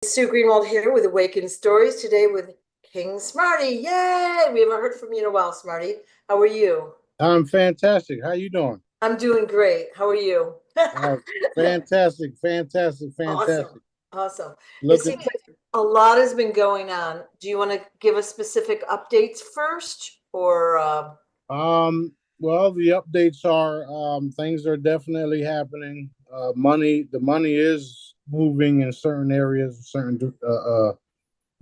Sue Greenwald here with Awakened Stories today with King Smarty. Yay! We haven't heard from you in a while, Smarty. How are you? I'm fantastic. How you doing? I'm doing great. How are you? Uh, fantastic, fantastic, Awesome. fantastic. Awesome. It Looking, seems like a lot has been going on. Do you want to give us specific updates first or well, the updates are things are definitely happening. The money is moving in certain areas, certain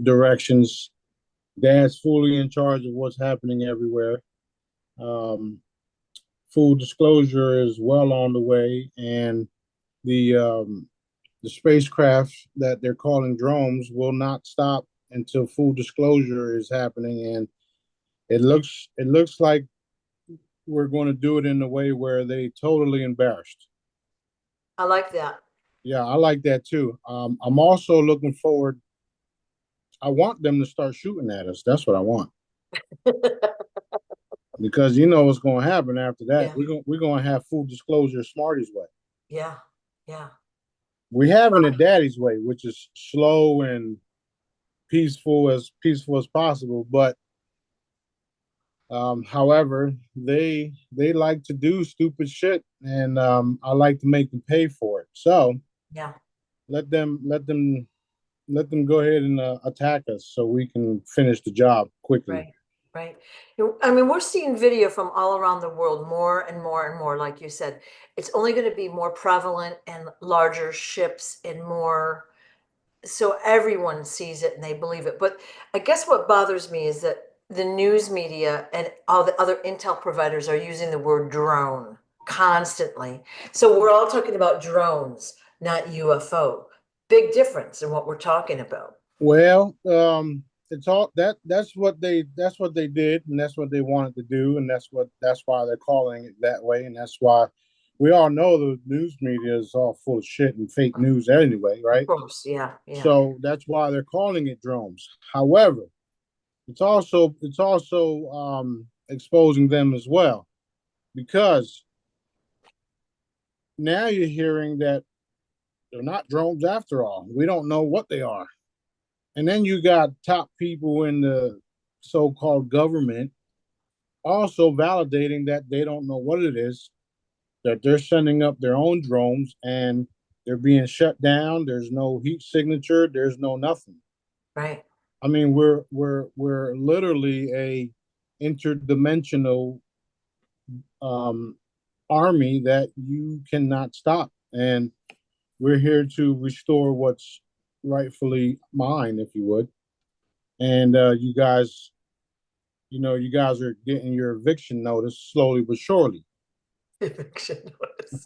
directions. Dad's fully in charge of what's happening everywhere. Um, Full disclosure is well on the way, and the um, the spacecraft that they're calling drones will not stop until full disclosure is happening, and it looks like we're going to do it in a way where they totally embarrassed. I like that. Yeah, I like that too. I'm also looking forward. I want them to start shooting at us. That's what I want, because you know what's going to happen after that. Yeah. We're going to have full disclosure Smarty's way. Yeah. Yeah. We have it Daddy's way, which is slow and peaceful as possible. But however, they like to do stupid shit, and I like to make them pay for it. So Yeah. let them let them let them go ahead and attack us, so we can finish the job quickly. Right, right. I mean, we're seeing video from all around the world more and more and more, like you said. It's only going to be more prevalent and larger ships and more, so everyone sees it and they believe it. But I guess what bothers me is that the news media and all the other intel providers are using the word drone constantly. So we're all talking about drones, not UFO. Big difference in what we're talking about. Well, it's all that's what they did, and that's what they wanted to do, and that's why they're calling it that way, and that's why we all know the news media is all full of shit and fake news anyway, Of right? course, yeah, yeah. So that's why they're calling it drones. However, it's also exposing them as well, because now you're hearing that they're not drones after all. We don't know what they are. And then you got top people in the so-called government also validating that they don't know what it is, that they're sending up their own drones, and they're being shut down. There's no heat signature, there's no nothing. Right. I mean, we're literally a interdimensional um, army that you cannot stop, and we're here to restore what's rightfully mine, if you would. And you guys are getting your eviction notice slowly but surely. Eviction notice.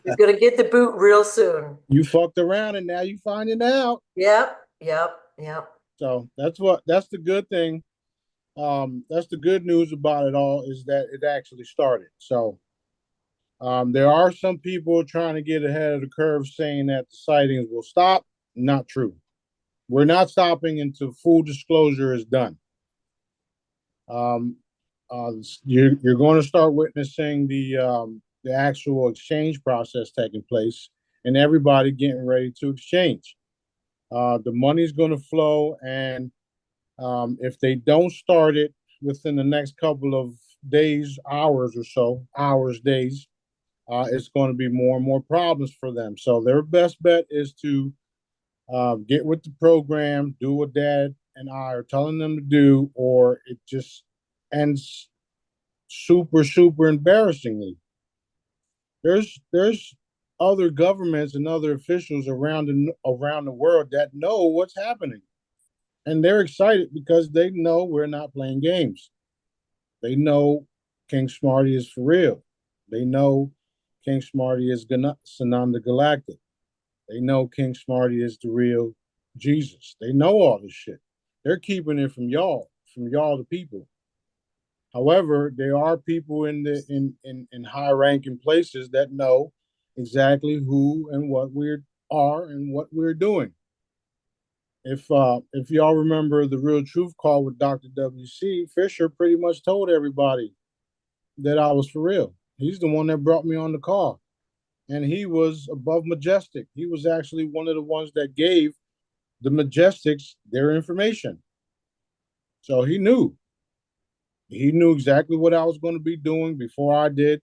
He's gonna get the boot real soon. You fucked around, and now you finding out. Yep, yep, yep. So that's the good thing. That's the good news about it all, is that it actually started. So there are some people trying to get ahead of the curve, saying that the sightings will stop. Not true. We're not stopping until full disclosure is done. Um, you're going to start witnessing the actual exchange process taking place, and everybody getting ready to exchange. The money's going to flow, and if they don't start it within the next couple of days, hours or so, hours, days, it's going to be more and more problems for them. So their best bet is to get with the program, do what Dad and I are telling them to do, or it just ends super, super embarrassingly. There's other governments and other officials around the world that know what's happening, and they're excited because they know we're not playing games. They know King Smarty is for real. They know King Smarty is Sananda Galactic. They know King Smarty is the real Jesus. They know all this shit. They're keeping it from y'all, the people. However, there are people in high ranking places that know exactly who and what we are and what we're doing. If y'all remember the Real Truth call with Dr. WC, Fisher pretty much told everybody that I was for real. He's the one that brought me on the call. and he was above Majestic. He was actually one of the ones that gave the Majestics their information. So he knew. He knew exactly what I was going to be doing before I did.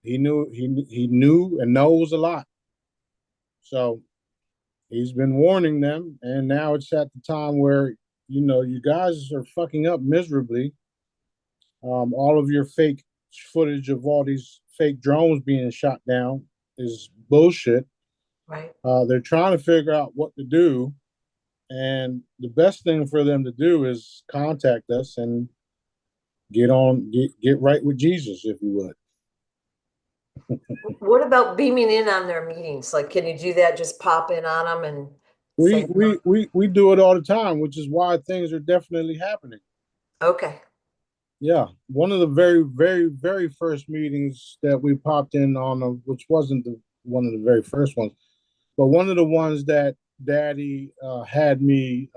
He knew and knows a lot. So he's been warning them, and now it's at the time where you guys are fucking up miserably. All of your fake footage of all these fake drones being shot down is bullshit. Right. They're trying to figure out what to do, and the best thing for them to do is contact us and get right with Jesus, if you would. What about beaming in on their meetings? Like, can you do that? Just pop in on them and say, We do it all the time, which is why things are definitely happening. okay. Yeah, one of the very, very, very first meetings that we popped in on, which wasn't one of the very first ones, but one of the ones that Daddy had me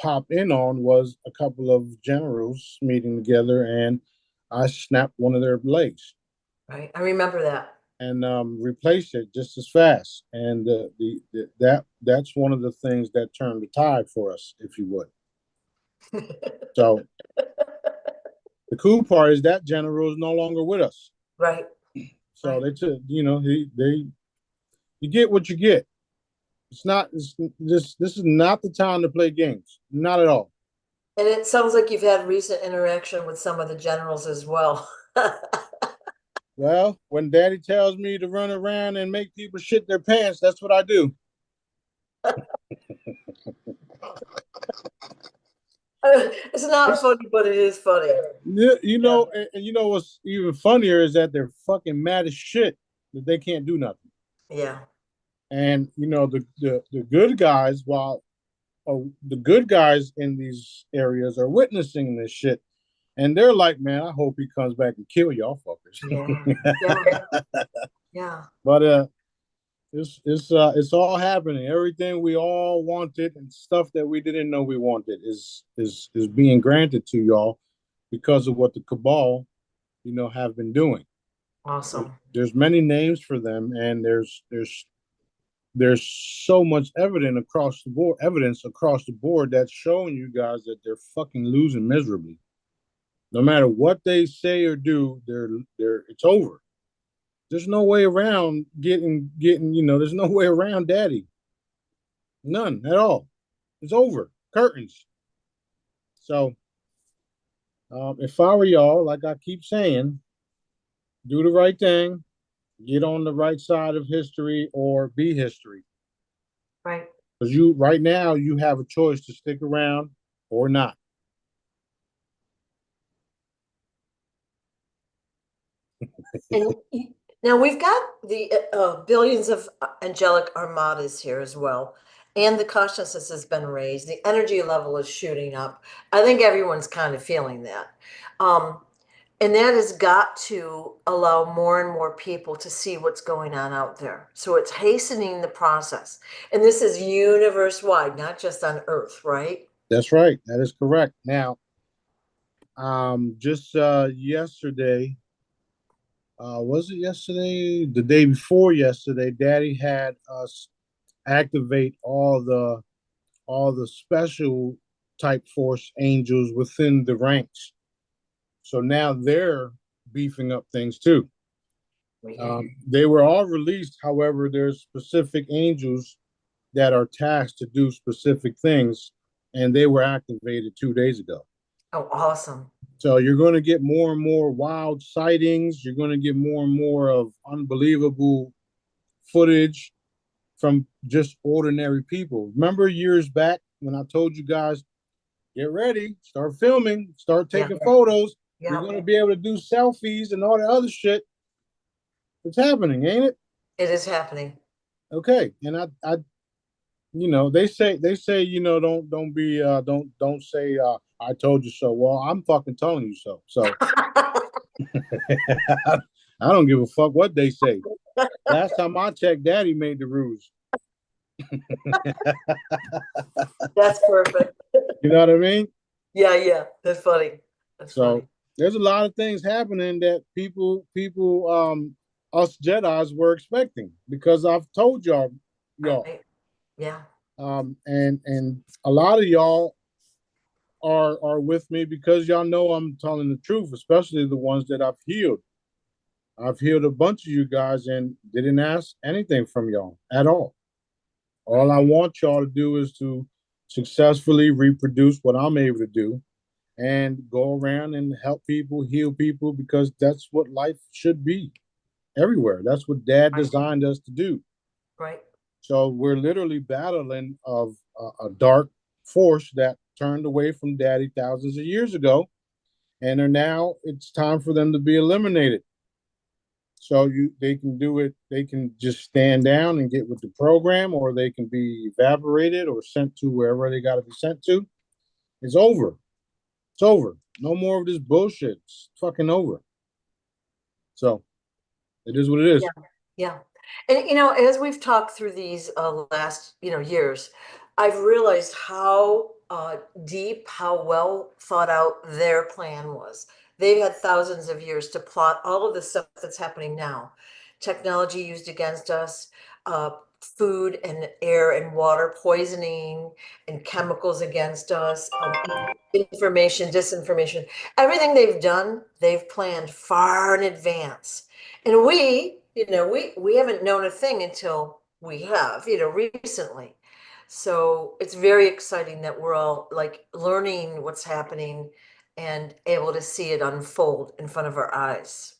pop in on was a couple of generals meeting together, and I snapped one of their legs Right. I remember that. and replaced it just as fast. And that's one of the things that turned the tide for us, if you would. So the cool part is that general is no longer with us. Right. So Right. they took, you get what you get. This is not the time to play games. Not at all. And it sounds like you've had recent interaction with some of the generals as well. Well, when Daddy tells me to run around and make people shit their pants, that's what I do. It's not funny, but it is funny. Yeah. And you know what's even funnier is that they're fucking mad as shit that they can't do nothing. Yeah. And the good guys, while the good guys in these areas are witnessing this shit, and they're like, man, I hope he comes back and kill y'all Yeah. fuckers. Yeah. Yeah. But it's all happening. Everything we all wanted and stuff that we didn't know we wanted is being granted to y'all because of what the cabal, have been doing. Awesome. There's many names for them, and there's so much evidence across the board that's showing you guys that they're fucking losing miserably. No matter what they say or do, it's over. There's no way around there's no way around Daddy. None at all. It's over. Curtains. So if I were y'all, like I keep saying, do the right thing, get on the right side of history or be history. Right. Because right now you have a choice to stick around or not. And now we've got the billions of angelic armadas here as well. And the consciousness has been raised. The energy level is shooting up. I think everyone's kind of feeling that. Um, and that has got to allow more and more people to see what's going on out there. So it's hastening the process. And this is universe wide, not just on Earth, right? That's right. That is correct. Now, just yesterday, was it yesterday? The day before yesterday, Daddy had us activate all the special type force angels within the ranks. So now they're beefing up things too. They were all released. However, there's specific angels that are tasked to do specific things, and they were activated 2 days ago. Oh, awesome. So you're going to get more and more wild sightings. You're going to get more and more of unbelievable footage from just ordinary people. Remember years back when I told you guys, get ready, start filming, start taking photos. You're going to be able to do selfies and all that other shit. It's happening, ain't it? It is happening. Okay. And I they say, don't say, I told you so. Well, I'm fucking telling you so. So I don't give a fuck what they say. Last time I checked, Daddy made the rules. That's perfect. You know what I mean? Yeah, yeah. That's funny. That's So funny. there's a lot of things happening that people us Jedi's were expecting, because I've told y'all, Right. Yeah. and a lot of y'all are with me because y'all know I'm telling the truth, especially the ones that I've healed. I've healed a bunch of you guys and didn't ask anything from y'all at all. All I want y'all to do is to successfully reproduce what I'm able to do and go around and help people, heal people, because that's what life should be everywhere. That's what Dad Right. designed us to do. Right. So we're literally battling of a dark force that turned away from Daddy thousands of years ago, and are now it's time for them to be eliminated. So they can do it. They can just stand down and get with the program, or they can be evaporated or sent to wherever they got to be sent to. It's over. It's over. No more of this bullshit. It's fucking over. So it is what it Yeah. is. Yeah. And as we've talked through these last, years, I've realized how deep, how well thought out their plan was. They've had thousands of years to plot all of the stuff that's happening now. Technology used against us, uh, food and air and water poisoning and chemicals against us, information, disinformation. Everything they've done, they've planned far in advance. And we haven't known a thing until we have, recently. So it's very exciting that we're all like learning what's happening and able to see it unfold in front of our eyes.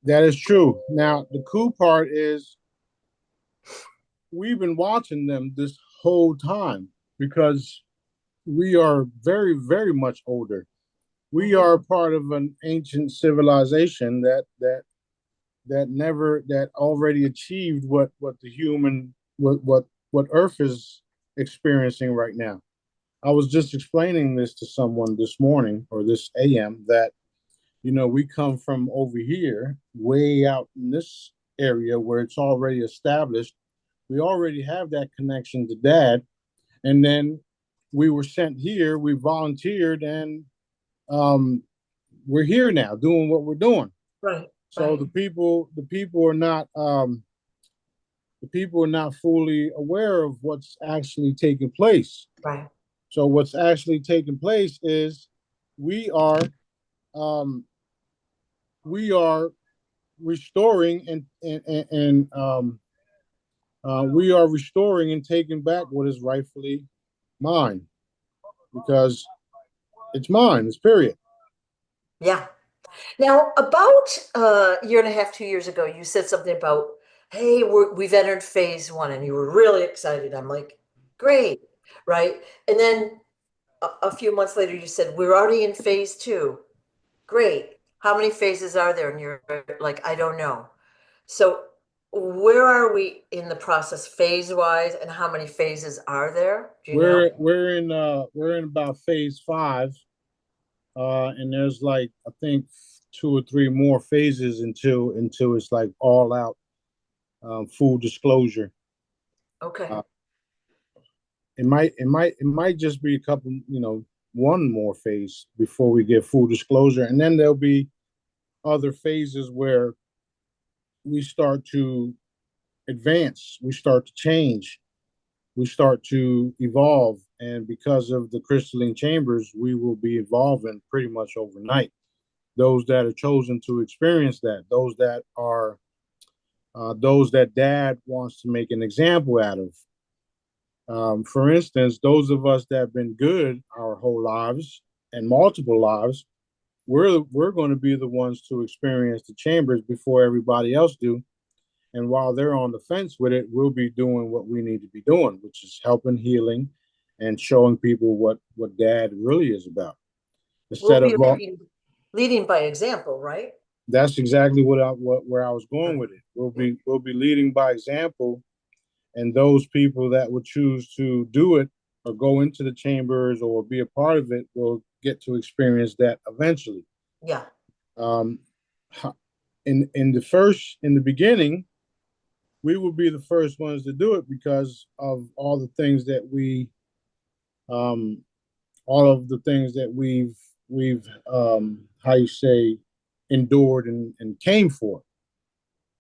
That is true. Now the cool part is we've been watching them this whole time because we are very, very much older. We Mhm. are part of an ancient civilization that already achieved what the human what Earth is experiencing right now. I was just explaining this to someone this morning or this AM that we come from over here, way out in this area where it's already established. We already have that connection to Dad, and then we were sent here. We volunteered, and um, we're here now doing what we're doing. Right, So right, the people are not fully aware of what's actually taking place. right. So what's actually taking place is we are um, we are restoring and we are restoring and taking back what is rightfully mine, because it's mine. It's period. Yeah. Now, about a year and a half, 2 years ago, you said something about, hey, we've entered phase one, and you were really excited. I'm like, great, right? And then a few months later, you said, we're already in phase two. Great. How many phases are there? And you're like, I don't know. So, where are we in the process phase wise, and how many phases are there? Do you know? We're in about phase 5, and there's like I think 2 or 3 more phases until it's like all out full disclosure. Okay. Uh, it might just be a couple, one more phase before we get full disclosure, and then there'll be other phases where we start to advance, we start to change, we start to evolve, and because of the crystalline chambers, we will be evolving pretty much overnight. Those that are chosen to experience that, those that Dad wants to make an example out of. For instance, those of us that have been good our whole lives and multiple lives, we're going to be the ones to experience the chambers before everybody else do. And while they're on the fence with it, we'll be doing what we need to be doing, which is helping, healing, and showing people what Dad really is about. We'll Instead be of leading by example, right? That's exactly where I was going Right. with it. We'll be leading by example, and those people that would choose to do it or go into the chambers or be a part of it will get to experience that eventually. Yeah. Um, in the beginning, we will be the first ones to do it because of um, all of the things that we've how you say endured and came for.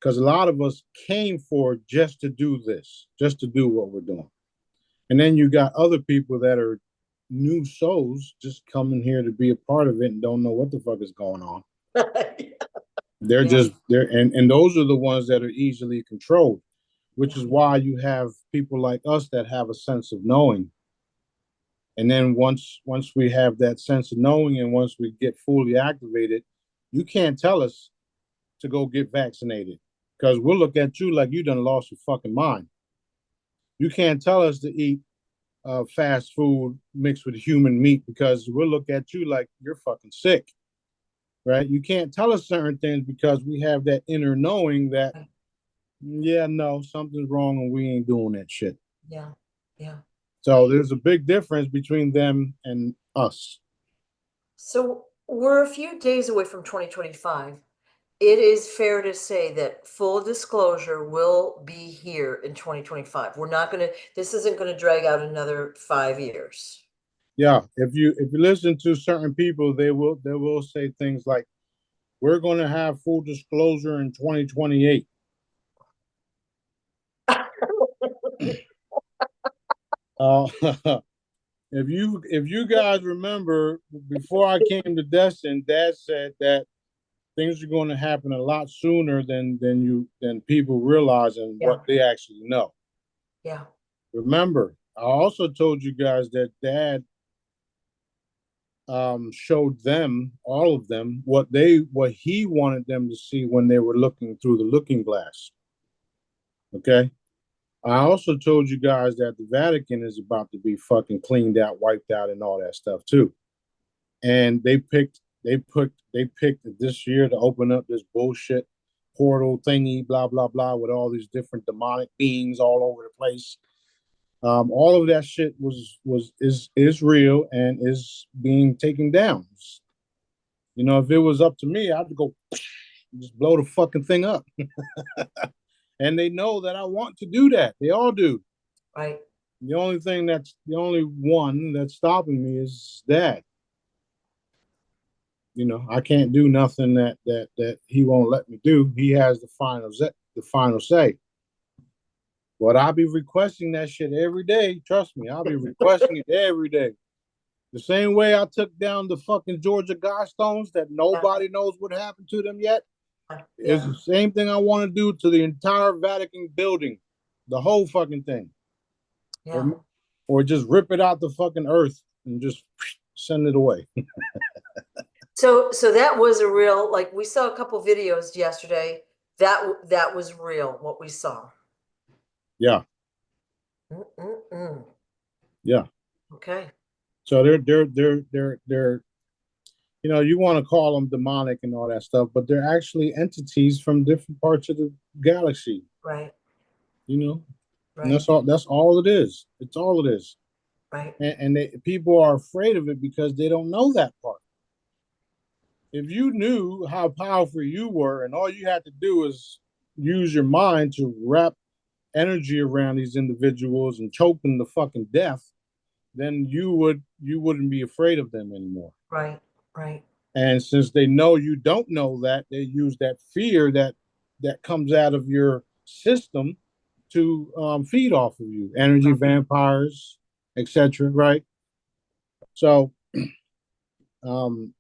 because a lot of us came for just to do this, just to do what we're doing. And then you got other people that are new souls just coming here to be a part of it and don't know what the fuck is going on. They're Yeah. just there, and those are the ones that are easily controlled, which Yeah. is why you have people like us that have a sense of knowing. And then once we have that sense of knowing, and once we get fully activated, you can't tell us to go get vaccinated because we'll look at you like you done lost your fucking mind. You can't tell us to eat fast food mixed with human meat because we'll look at you like you're fucking sick, right? You can't tell us certain things because we have that inner knowing that, yeah, no, something's wrong and we ain't doing that shit. Yeah. Yeah. So there's a big difference between them and us. So we're a few days away from 2025. It is fair to say that full disclosure will be here in 2025. We're not going to, this isn't going to drag out another 5 years. Yeah, if you listen to certain people, they will say things like, "We're going to have full disclosure in 2028." Uh, if you guys remember, before I came to Destin, Dad said that things are going to happen a lot sooner than people realize and Yeah. what they actually know. Yeah. Remember, I also told you guys that Dad showed them, all of them, what he wanted them to see when they were looking through the looking glass. Okay. I also told you guys that the Vatican is about to be fucking cleaned out, wiped out, and all that stuff too. And they picked this year to open up this bullshit portal thingy, blah blah blah, with all these different demonic beings all over the place. All of that shit is real and is being taken down. You know, if it was up to me, I'd go just blow the fucking thing up. And they know that I want to do that. They all do. Right. The only one that's stopping me is Dad. You know, I can't do nothing that he won't let me do. He has the final say. But I'll be requesting that shit every day. Trust me, I'll be requesting it every day. The same way I took down the fucking Georgia Guidestones that nobody knows what happened to them yet. It's Yeah. the same thing I want to do to the entire Vatican building, the whole fucking thing, Yeah. or just rip it out the fucking earth and just send it away. So that was a real, like we saw a couple videos yesterday. That was real, what we saw. Yeah, Mm-mm-mm. yeah. Okay. So they're you want to call them demonic and all that stuff, but they're actually entities from different parts of the galaxy. Right. You know, and Right. that's all it is. It's all it is. Right. And people are afraid of it because they don't know that part. If you knew how powerful you were and all you had to do is use your mind to wrap energy around these individuals and choke them to fucking death, then you wouldn't be afraid of them anymore. Right. Right. And since they know you don't know that, they use that fear that comes out of your system to feed off of you, energy vampires, etc. Right? So um,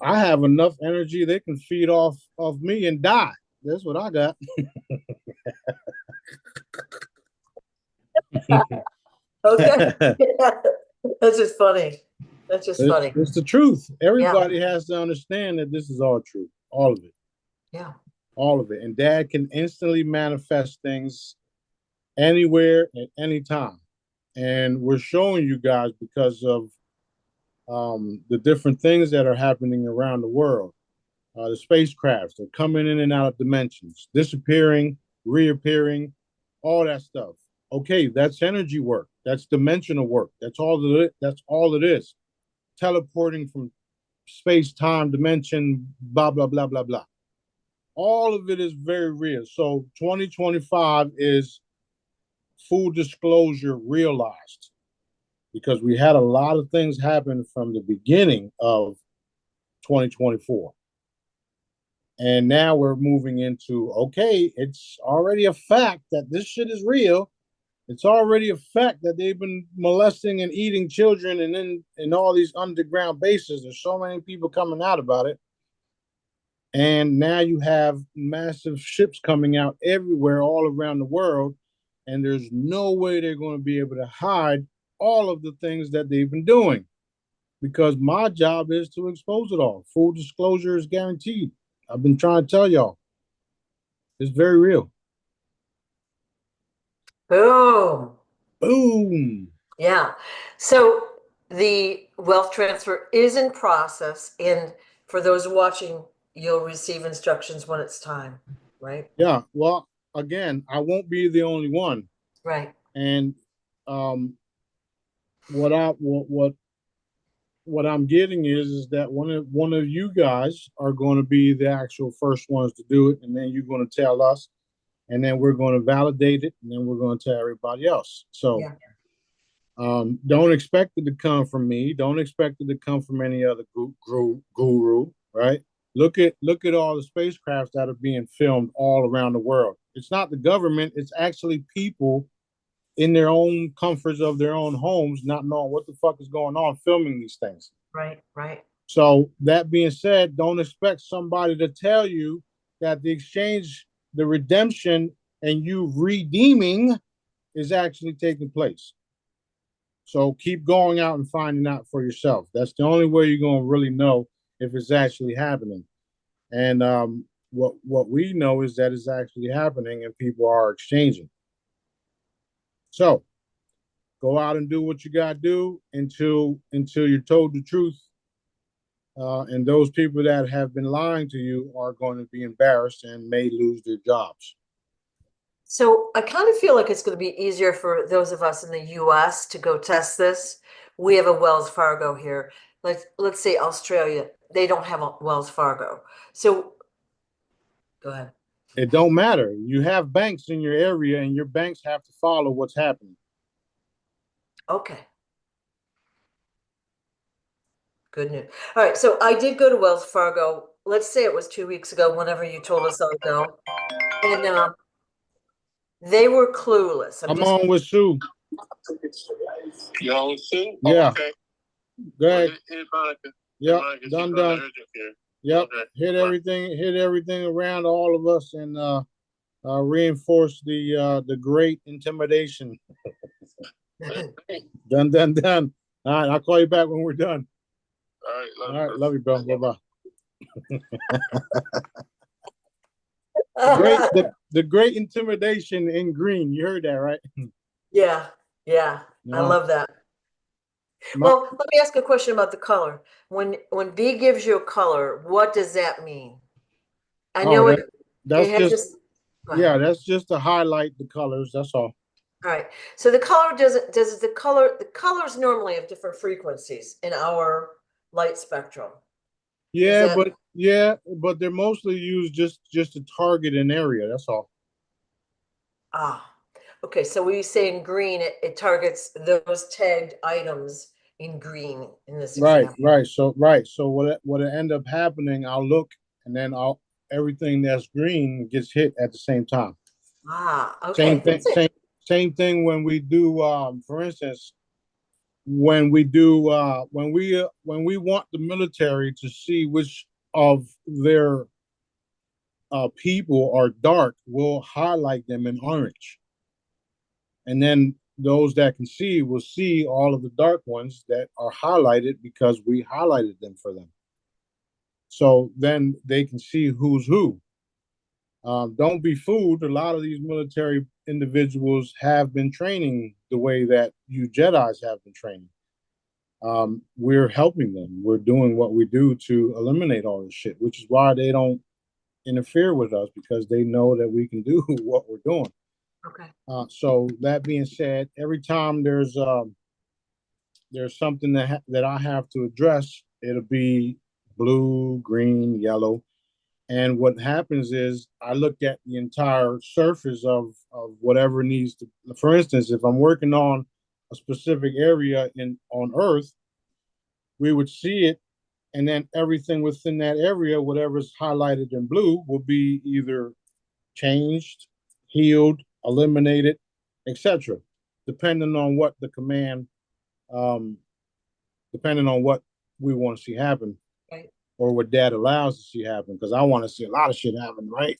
I have enough energy they can feed off of me and die. That's what I got. Okay. That's just funny. That's just funny. It's the truth. Yeah. Everybody has to understand that this is all true, all of it, Yeah. all of it. And Dad can instantly manifest things anywhere at any time. And we're showing you guys because of the different things that are happening around the world. The spacecrafts are coming in and out of dimensions, disappearing, reappearing, all that stuff. Okay, that's energy work. That's dimensional work. That's all it is. Teleporting from space, time, dimension, blah blah blah blah blah. All of it is very real. So 2025 is full disclosure realized because we had a lot of things happen from the beginning of 2024. And now we're moving into, okay, it's already a fact that this shit is real. It's already a fact that they've been molesting and eating children, and then in all these underground bases, there's so many people coming out about it. And now you have massive ships coming out everywhere, all around the world, and there's no way they're going to be able to hide all of the things that they've been doing, because my job is to expose it all. Full disclosure is guaranteed. I've been trying to tell y'all, it's very real. Boom. Boom. Yeah. So the wealth transfer is in process, and for those watching, you'll receive instructions when it's time, right? Yeah. Well, again, I won't be the only one. Right. And um, what I'm getting is that one of you guys are going to be the actual first ones to do it, and then you're going to tell us, and then we're going to validate it, and then we're going to tell everybody else. So Yeah. don't expect it to come from me. Don't expect it to come from any other guru, right? Look at all the spacecrafts that are being filmed all around the world. It's not the government. It's actually people in their own comforts of their own homes, not knowing what the fuck is going on, filming these things. Right. Right. So that being said, don't expect somebody to tell you that the exchange, the redemption, and you redeeming is actually taking place. So keep going out and finding out for yourself. That's the only way you're going to really know if it's actually happening. And what we know is that it's actually happening, and people are exchanging. So go out and do what you got to do until you're told the truth. And those people that have been lying to you are going to be embarrassed and may lose their jobs. So I kind of feel like it's going to be easier for those of us in the US to go test this. We have a Wells Fargo here. Let's say Australia, they don't have a Wells Fargo. So go ahead. It don't matter. You have banks in your area, and your banks have to follow what's happening. Okay. Good news. All right. So I did go to Wells Fargo. Let's say it was 2 weeks ago, whenever you told us I'll go. And they were clueless. I'm I'm just on with Sue. You on Sue? Yeah. Oh, okay. Go ahead. Monica. Yep. Monica, Done. Yep. Okay. Hit everything around all of us, and reinforce the great intimidation. Done. All right, I'll call you back when we're done. All right, love you, bro. Bye bye. The great intimidation in green. You heard that, right? yeah, yeah. I love that. Well, let me ask a question about the color. When B gives you a color, what does that mean? I know that's it has just just go ahead. that's just to highlight the colors. That's all. All right. So the color does the colors normally have different frequencies in our light spectrum. Is that But they're mostly used just to target an area. That's all. okay. So when you say in green, it targets those tagged items in green in this example. So what end up happening? I'll look, and then I'll everything that's green gets hit at the same time. Okay. Same thing when we do. For instance, when we do when we want the military to see which of their people are dark, we'll highlight them in orange, and then those that can see will see all of the dark ones that are highlighted because we highlighted them for them. So then they can see who's who. Don't be fooled. A lot of these military individuals have been training the way that you Jedis have been training. We're helping them. We're doing what we do to eliminate all this shit, which is why they don't interfere with us, because they know that we can do what we're doing. Okay. So that being said, every time there's something that I have to address, it'll be blue, green, yellow. And what happens is I look at the entire surface of whatever needs to, for instance, if I'm working on a specific area on Earth, we would see it and then everything within that area, whatever's highlighted in blue, will be either changed, healed, eliminated, etc., depending on what the command, um, depending on what we want to see happen, Right. or what Dad allows to see happen. Because I want to see a lot of shit happen, right?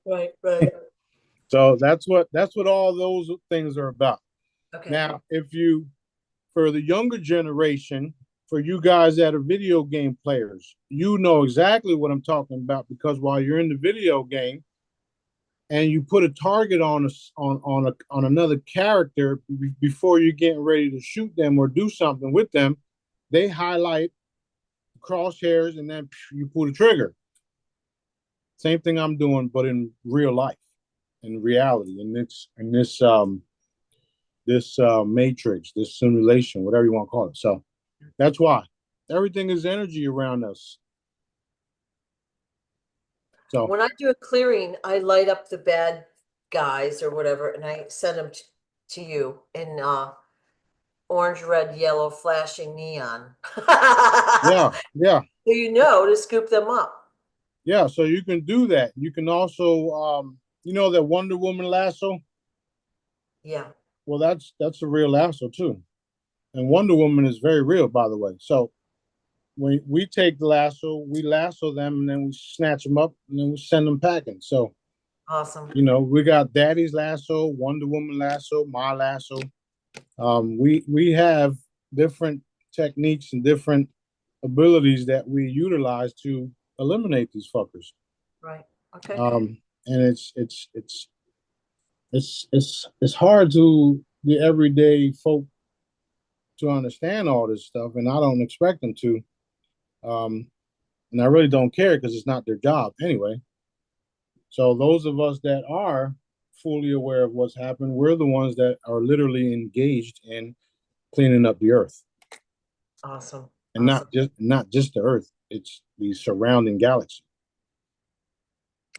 Right, right. So that's what all those things are about. Okay. Now, if you, for the younger generation, for you guys that are video game players, you know exactly what I'm talking about, because while you're in the video game and you put a target on another character before you're getting ready to shoot them or do something with them, they highlight crosshairs and then you pull the trigger. Same thing I'm doing, but in real life, in reality, in this matrix, this simulation, whatever you want to call it. So that's why everything is energy around us. So When I do a clearing, I light up the bad guys or whatever, and I send them to you in orange, red, yellow, flashing neon. yeah, yeah, So you know to scoop them up. yeah. So you can do that. You can also, you know, that Wonder Woman lasso. Yeah. Well, that's a real lasso too, and Wonder Woman is very real, by the way. So when we take the lasso, we lasso them, and then we snatch them up, and then we send them packing. So Awesome. you know, we got Daddy's lasso, Wonder Woman lasso, my lasso. We have different techniques and different abilities that we utilize to eliminate these fuckers. Right. Okay. And it's hard to the everyday folk to understand all this stuff, and I don't expect them to. And I really don't care because it's not their job anyway. So those of us that are fully aware of what's happened, we're the ones that are literally engaged in cleaning up the earth. Awesome. And awesome. not just the earth, it's the surrounding galaxy.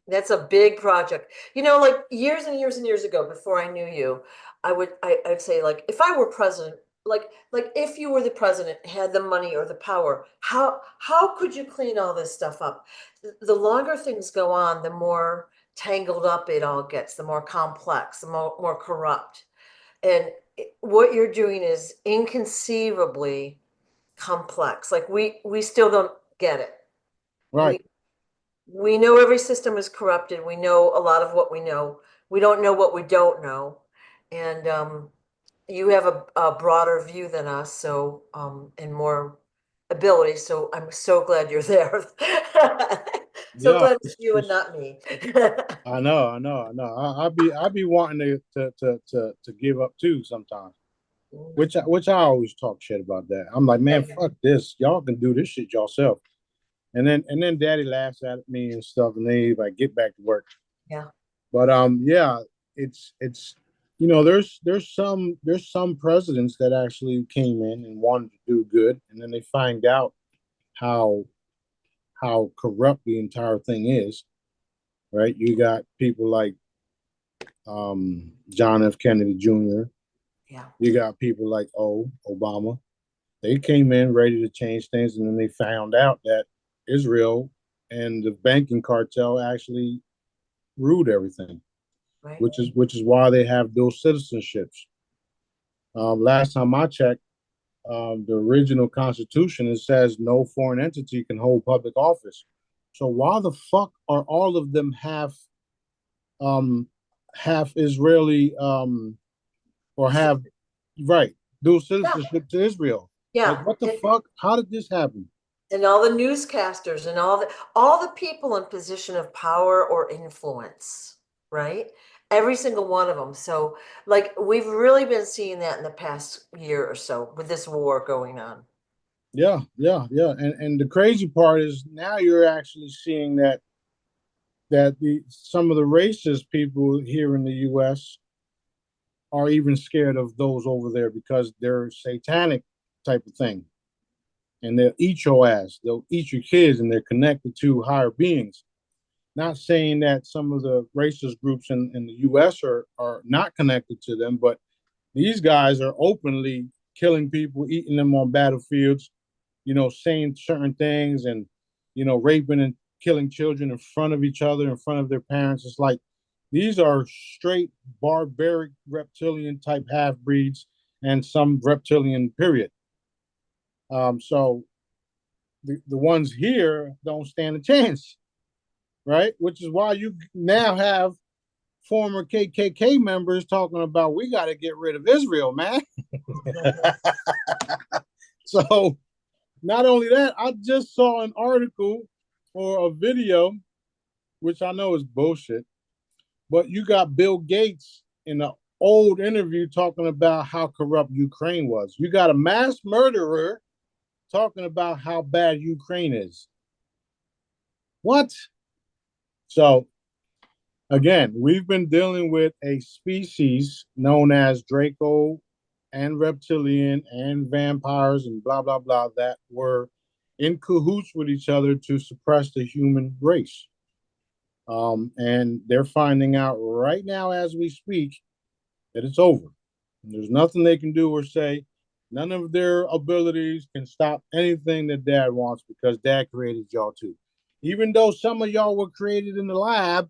That's a big project. You know, like years and years and years ago, before I knew you, I'd say, like, if I were president, like if you were the president, had the money or the power, how could you clean all this stuff up? The longer things go on, the more tangled up it all gets, the more complex, the more corrupt. And what you're doing is inconceivably complex. Like we still don't get it. Right. We know every system is corrupted. We know a lot of what we know. We don't know what we don't know. And you have a broader view than us, so and more ability. So I'm so glad you're there. So Yeah. glad it's you and not me. I know, I know, I know. I be wanting to give up too sometimes. Which I always talk shit about that. I'm like, man, fuck this. Y'all can do this shit yourself. And then Daddy laughs at me and stuff, and they like get back to work. Yeah. But yeah, it's you know, there's some presidents that actually came in and wanted to do good, and then they find out how corrupt the entire thing is. Right? You got people like John F. Kennedy Jr. Yeah. You got people like Obama. They came in ready to change things, and then they found out that Israel and the banking cartel actually ruled everything, Right. which is why they have dual citizenships. Last time I checked, the original Constitution, it says no foreign entity can hold public office. So why the fuck are all of them um, half Israeli or have right dual citizenship to Israel? Like Yeah. what the fuck? How did this happen? And all the newscasters and all the people in position of power or influence, right? Every single one of them. So, like, we've really been seeing that in the past year or so with this war going on. Yeah, yeah, yeah. And the crazy part is now you're actually seeing that the some of the racist people here in the US are even scared of those over there because they're satanic type of thing. And they'll eat your ass, they'll eat your kids, and they're connected to higher beings. Not saying that some of the racist groups in the US are not connected to them, but these guys are openly killing people, eating them on battlefields, saying certain things and, raping and killing children in front of each other, in front of their parents. It's like these are straight barbaric reptilian type half breeds and some reptilian period. So the ones here don't stand a chance, right? Which is why you now have former KKK members talking about we got to get rid of Israel, man. So not only that, I just saw an article or a video, which I know is bullshit, but you got Bill Gates in an old interview talking about how corrupt Ukraine was. You got a mass murderer talking about how bad Ukraine is. What? So again, we've been dealing with a species known as Draco and reptilian and vampires and blah, blah, blah that were in cahoots with each other to suppress the human race. And they're finding out right now as we speak that it's over. There's nothing they can do or say. None of their abilities can stop anything that Dad wants because Dad created y'all too. Even though some of y'all were created in the lab,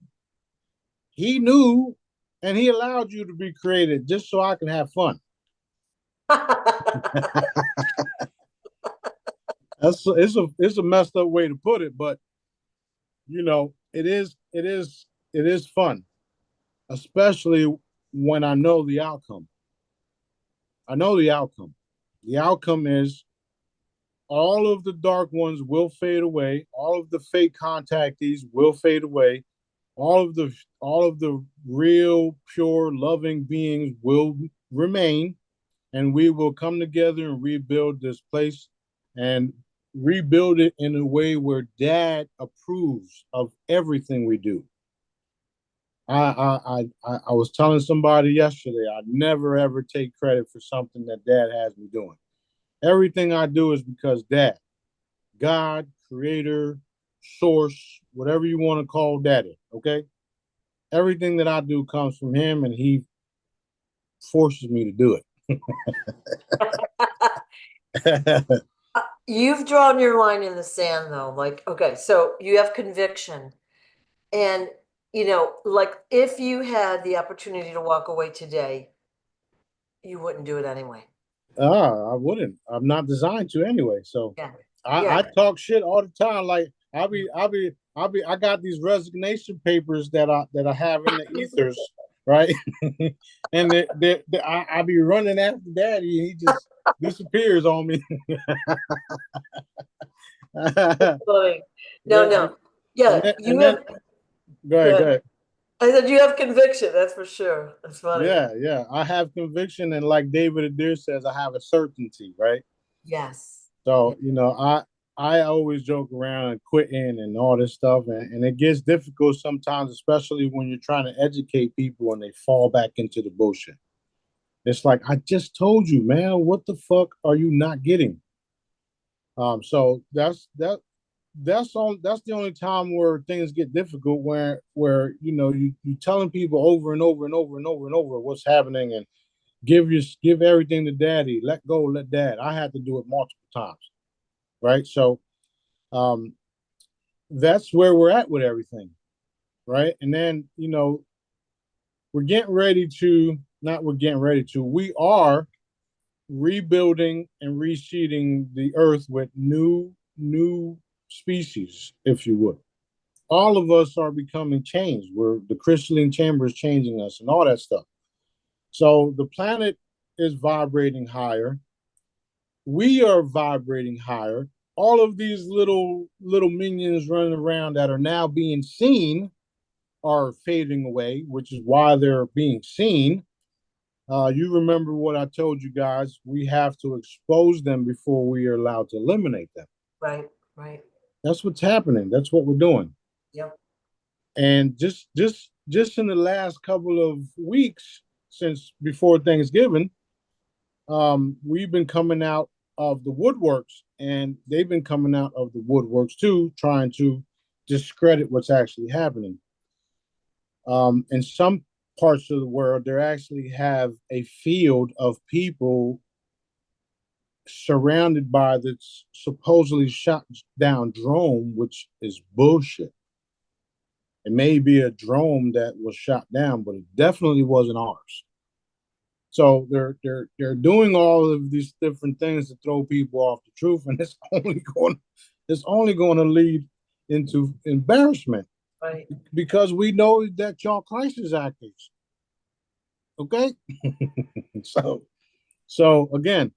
he knew and he allowed you to be created just so I can have fun. It's a messed up way to put it, but it is fun, especially when I know the outcome. I know the outcome. The outcome is all of the dark ones will fade away. All of the fake contactees will fade away. All of the real, pure, loving beings will remain, and we will come together and rebuild this place and rebuild it in a way where Dad approves of everything we do. I was telling somebody yesterday, I never ever take credit for something that Dad has me doing. Everything I do is because Dad, God, creator, source, whatever you want to call Daddy, okay? Everything that I do comes from him and he forces me to do it. You've drawn your line in the sand though. Like, okay, so you have conviction. And, like if you had the opportunity to walk away today, you wouldn't do it anyway. I wouldn't. I'm not designed to anyway. So Yeah. I talk shit all the time. Like I got these resignation papers that I have in the ethers, right? And I be running after Daddy, and he just disappears on me. Funny. Yeah, No. Yeah, and then go ahead. I said you have conviction, that's for sure. That's funny. Yeah. I have conviction, and like David Adair says, I have a certainty, right? Yes. So, I always joke around and quitting and all this stuff, and it gets difficult sometimes, especially when you're trying to educate people and they fall back into the bullshit. It's like, I just told you, man, what the fuck are you not getting? So that's the only time where things get difficult, where you telling people over and over and over and over and over what's happening, and give everything to Daddy, let go, let Dad. I had to do it multiple times, right? So that's where we're at with everything, right? And then we're getting ready to not we're getting ready to we are rebuilding and reseeding the earth with new species, if you would. All of us are becoming changed. We're the crystalline chamber is changing us and all that stuff. So the planet is vibrating higher. We are vibrating higher. All of these little minions running around that are now being seen are fading away, which is why they're being seen. You remember what I told you guys? We have to expose them before we are allowed to eliminate them. Right. That's what's happening. That's what we're doing. Yep. And just in the last couple of weeks since before Thanksgiving, we've been coming out of the woodworks, and they've been coming out of the woodworks too, trying to discredit what's actually happening. In some parts of the world, they actually have a field of people surrounded by this supposedly shot down drone, which is bullshit. It may be a drone that was shot down, but it definitely wasn't ours. So they're doing all of these different things to throw people off the truth, and it's only going to lead into embarrassment, Right. because we know that y'all crisis actors. Okay, so again,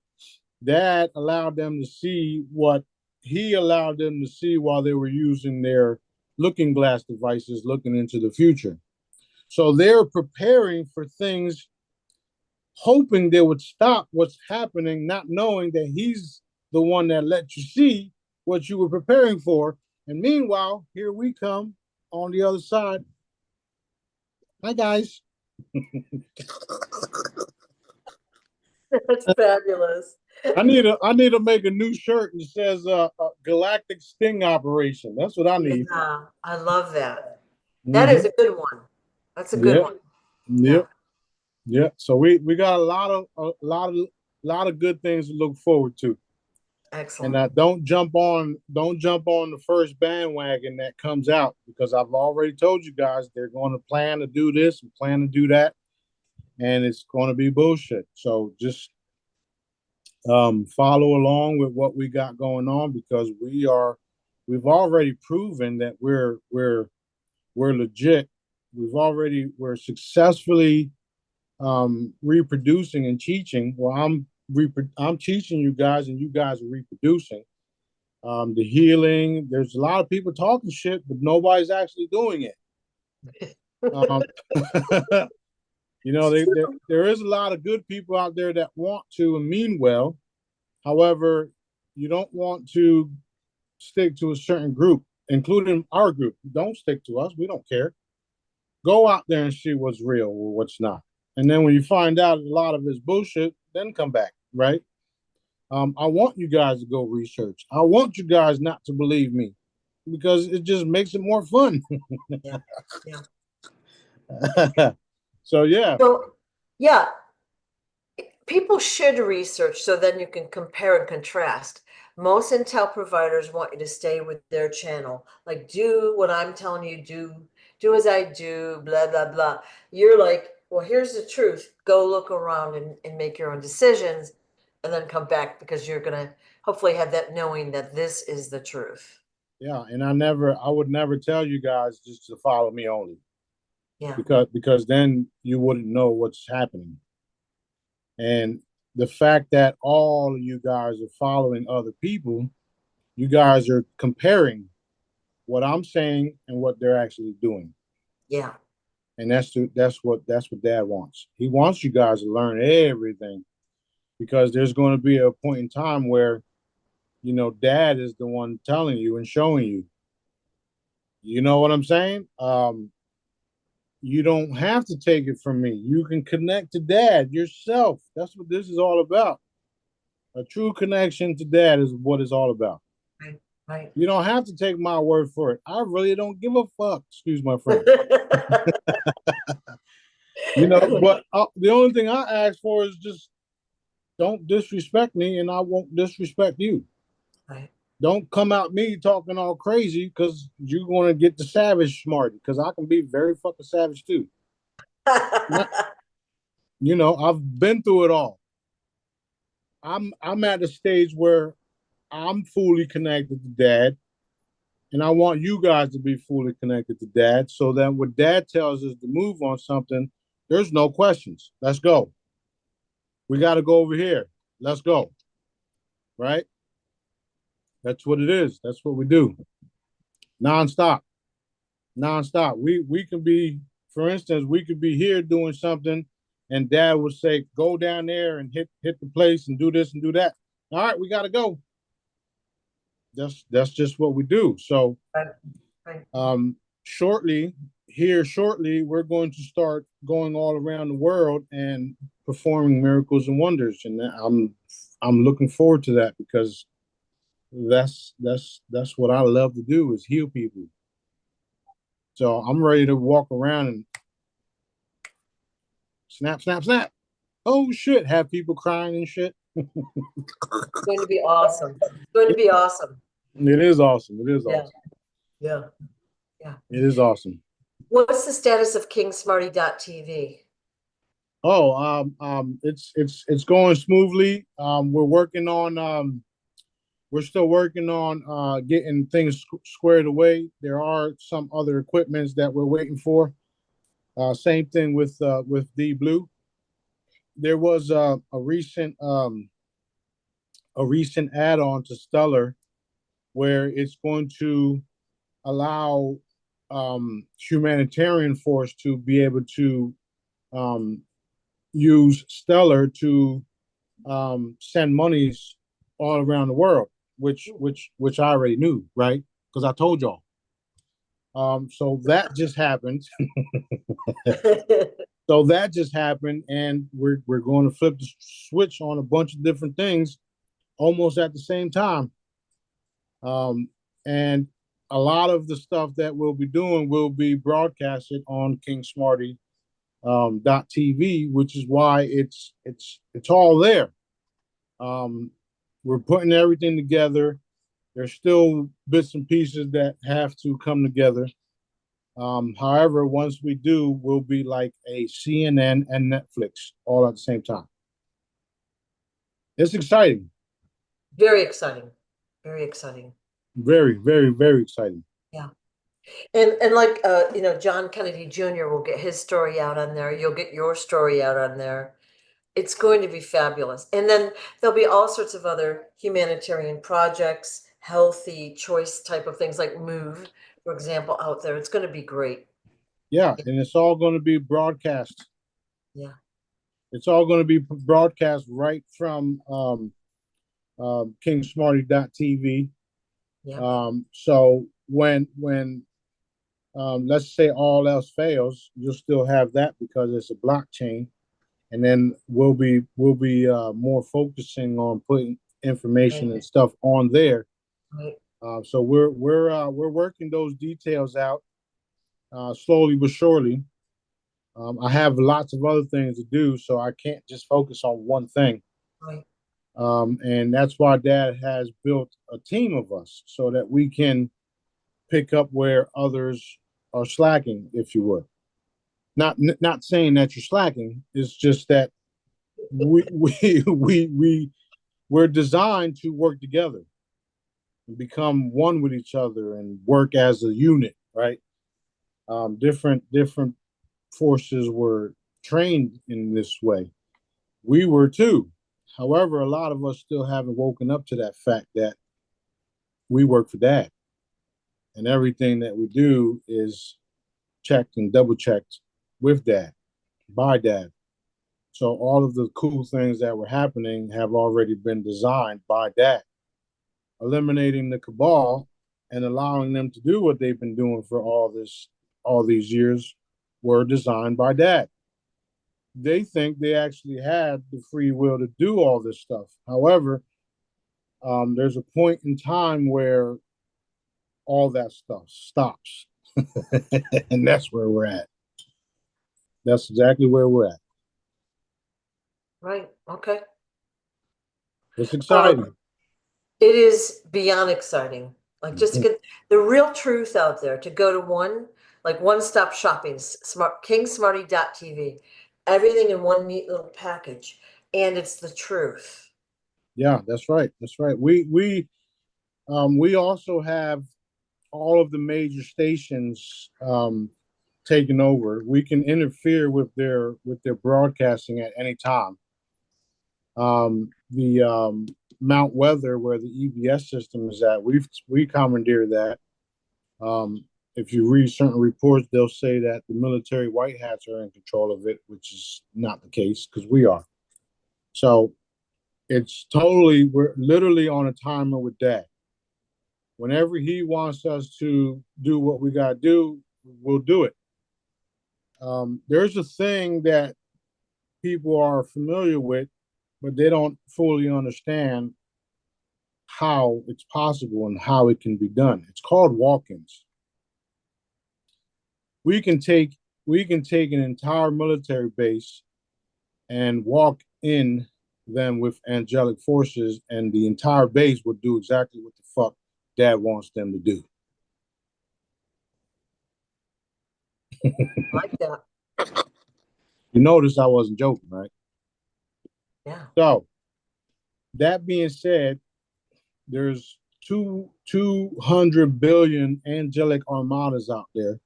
that allowed them to see what he allowed them to see while they were using their looking glass devices, looking into the future. So they're preparing for things, hoping they would stop what's happening, not knowing that he's the one that let you see what you were preparing for. And meanwhile, here we come on the other side. Hi, guys. That's fabulous. I need to make a new shirt that says Galactic Sting Operation. That's what I need. Yeah, I love that. That is Mm-hmm. a good one. That's a good Yep. one. Yeah. Yep. Yep. So we got a lot of good things to look forward to. And Excellent. don't jump on the first bandwagon that comes out, because I've already told you guys they're going to plan to do this and plan to do that, and it's going to be bullshit. So just follow along with what we got going on, because we've already proven that we're legit. We're successfully reproducing and teaching. Well, I'm teaching you guys, and you guys are reproducing. The healing. There's a lot of people talking shit, but nobody's actually doing it. Um, there is a lot of good people out there that want to and mean well. However, you don't want to stick to a certain group, including our group. Don't stick to us. We don't care. Go out there and see what's real or what's not. And then when you find out a lot of it's bullshit, then come back, right? I want you guys to go research. I want you guys not to believe me, because it just makes it more fun. Yeah. Yeah. So yeah, So, yeah, people should research so then you can compare and contrast. Most intel providers want you to stay with their channel. Like, do what I'm telling you, do as I do, blah, blah, blah. You're like, well, here's the truth. Go look around and make your own decisions, and then come back, because you're gonna hopefully have that knowing that this is the truth. yeah, and I would never tell you guys just to follow me only, Yeah. because then you wouldn't know what's happening. And the fact that all of you guys are following other people, you guys are comparing what I'm saying and what they're actually doing. Yeah. And that's what Dad wants. He wants you guys to learn everything, because there's going to be a point in time where, Dad is the one telling you and showing you. You know what I'm saying? You don't have to take it from me. You can connect to Dad yourself. That's what this is all about. A true connection to Dad is what it's all about. Right. Right. You don't have to take my word for it. I really don't give a fuck. Excuse my French. But the only thing I ask for is just don't disrespect me, and I won't disrespect you. Right. Don't come out me talking all crazy, because you're going to get the savage smart, because I can be very fucking savage too. I've been through it all. I'm at a stage where I'm fully connected to Dad, and I want you guys to be fully connected to Dad, so that when Dad tells us to move on something, there's no questions. Let's go. We got to go over here. Let's go. Right? That's what it is. That's what we do. Nonstop. Nonstop. We can be, for instance, we could be here doing something, and Dad would say, "Go down there and hit the place and do this and do that." All right, we got to go. That's just what we do. So, shortly, we're going to start going all around the world and performing miracles and wonders, and I'm looking forward to that, because that's what I love to do, is heal people. So I'm ready to walk around and snap, snap, snap. Oh shit! Have people crying and shit. It's going to be awesome. It's going to be awesome. It is awesome. It is Yeah. awesome. Yeah. Yeah. It is awesome. What's the status of KingSmarty.tv? Oh, it's going smoothly. We're still working on getting things squared away. There are some other equipments that we're waiting for. Same thing with D Blue. There was a recent add-on to Stellar where it's going to allow humanitarian force to be able to um, use Stellar to send monies all around the world, which I already knew, right? Because I told y'all. So that just happened. So that just happened, and we're going to flip the switch on a bunch of different things almost at the same time. And a lot of the stuff that we'll be doing will be broadcasted on King Smarty .tv, which is why it's all there. We're putting everything together. There's still bits and pieces that have to come together. However, once we do, we'll be like a CNN and Netflix all at the same time. It's exciting. Very exciting. Very exciting. Very, very, very exciting. Yeah. And like John Kennedy Jr. will get his story out on there. You'll get your story out on there. It's going to be fabulous. And then there'll be all sorts of other humanitarian projects, healthy choice type of things like Move, for example, out there. It's going to be great. Yeah, and it's all going to be broadcast. Yeah. It's all going to be broadcast right from KingSmarty.tv. Yeah. So when let's say all else fails, you'll still have that because it's a blockchain, and then we'll be more focusing on putting information and stuff on there. Right. So we're working those details out slowly but surely. I have lots of other things to do, so I can't just focus on one thing. Right. And that's why Dad has built a team of us so that we can pick up where others are slacking, if you would. Not saying that you're slacking. It's just that we're designed to work together and become one with each other and work as a unit, right? Different forces were trained in this way. We were too. However, a lot of us still haven't woken up to that fact that we work for Dad, and everything that we do is checked and double checked with Dad, by Dad. So all of the cool things that were happening have already been designed by Dad. Eliminating the cabal and allowing them to do what they've been doing for all these years were designed by Dad. They think they actually had the free will to do all this stuff. However, there's a point in time where all that stuff stops. And that's where we're at. That's exactly where we're at. Right. Okay. It's exciting. It is beyond exciting. Like just to get the real truth out there, to go to one-stop shopping, KingSmarty.tv, everything in one neat little package, and it's the truth. Yeah, that's right. That's right. We also have all of the major stations taken over. We can interfere with their broadcasting at any time. The Mount Weather, where the EBS system is at, we commandeer that. If you read certain reports, they'll say that the military white hats are in control of it, which is not the case because we are. So we're literally on a timer with Dad. Whenever he wants us to do what we got to do, we'll do it. There's a thing that people are familiar with, but they don't fully understand how it's possible and how it can be done. It's called walk-ins. We can take an entire military base and walk in them with angelic forces, and the entire base would do exactly what the fuck Dad wants them to do. I like that. You notice I wasn't joking, right? Yeah. So that being said, there's 200 billion angelic armadas out there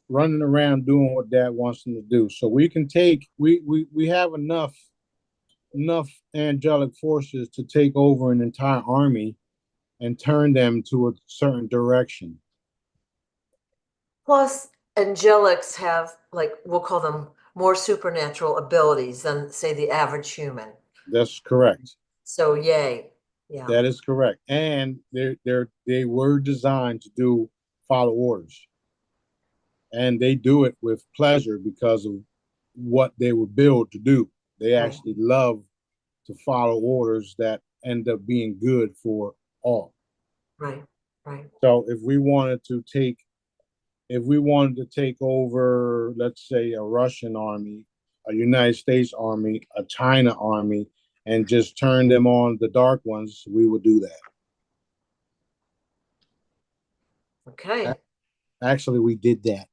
running around doing what Dad wants them to do. So we can take we have enough angelic forces to take over an entire army and turn them to a certain direction. Plus, angelics have, like, we'll call them more supernatural abilities than, say, the average human. That's correct. So, yay. Yeah. That is correct. And they were designed to follow orders. And they do it with pleasure because of what they were built to do. They actually love to follow orders that end up being good for all. Right. Right. So if we wanted to take over, let's say, a Russian army, a United States army, a China army, and just turn them on the dark ones, we would do that. Okay. Actually, we did that.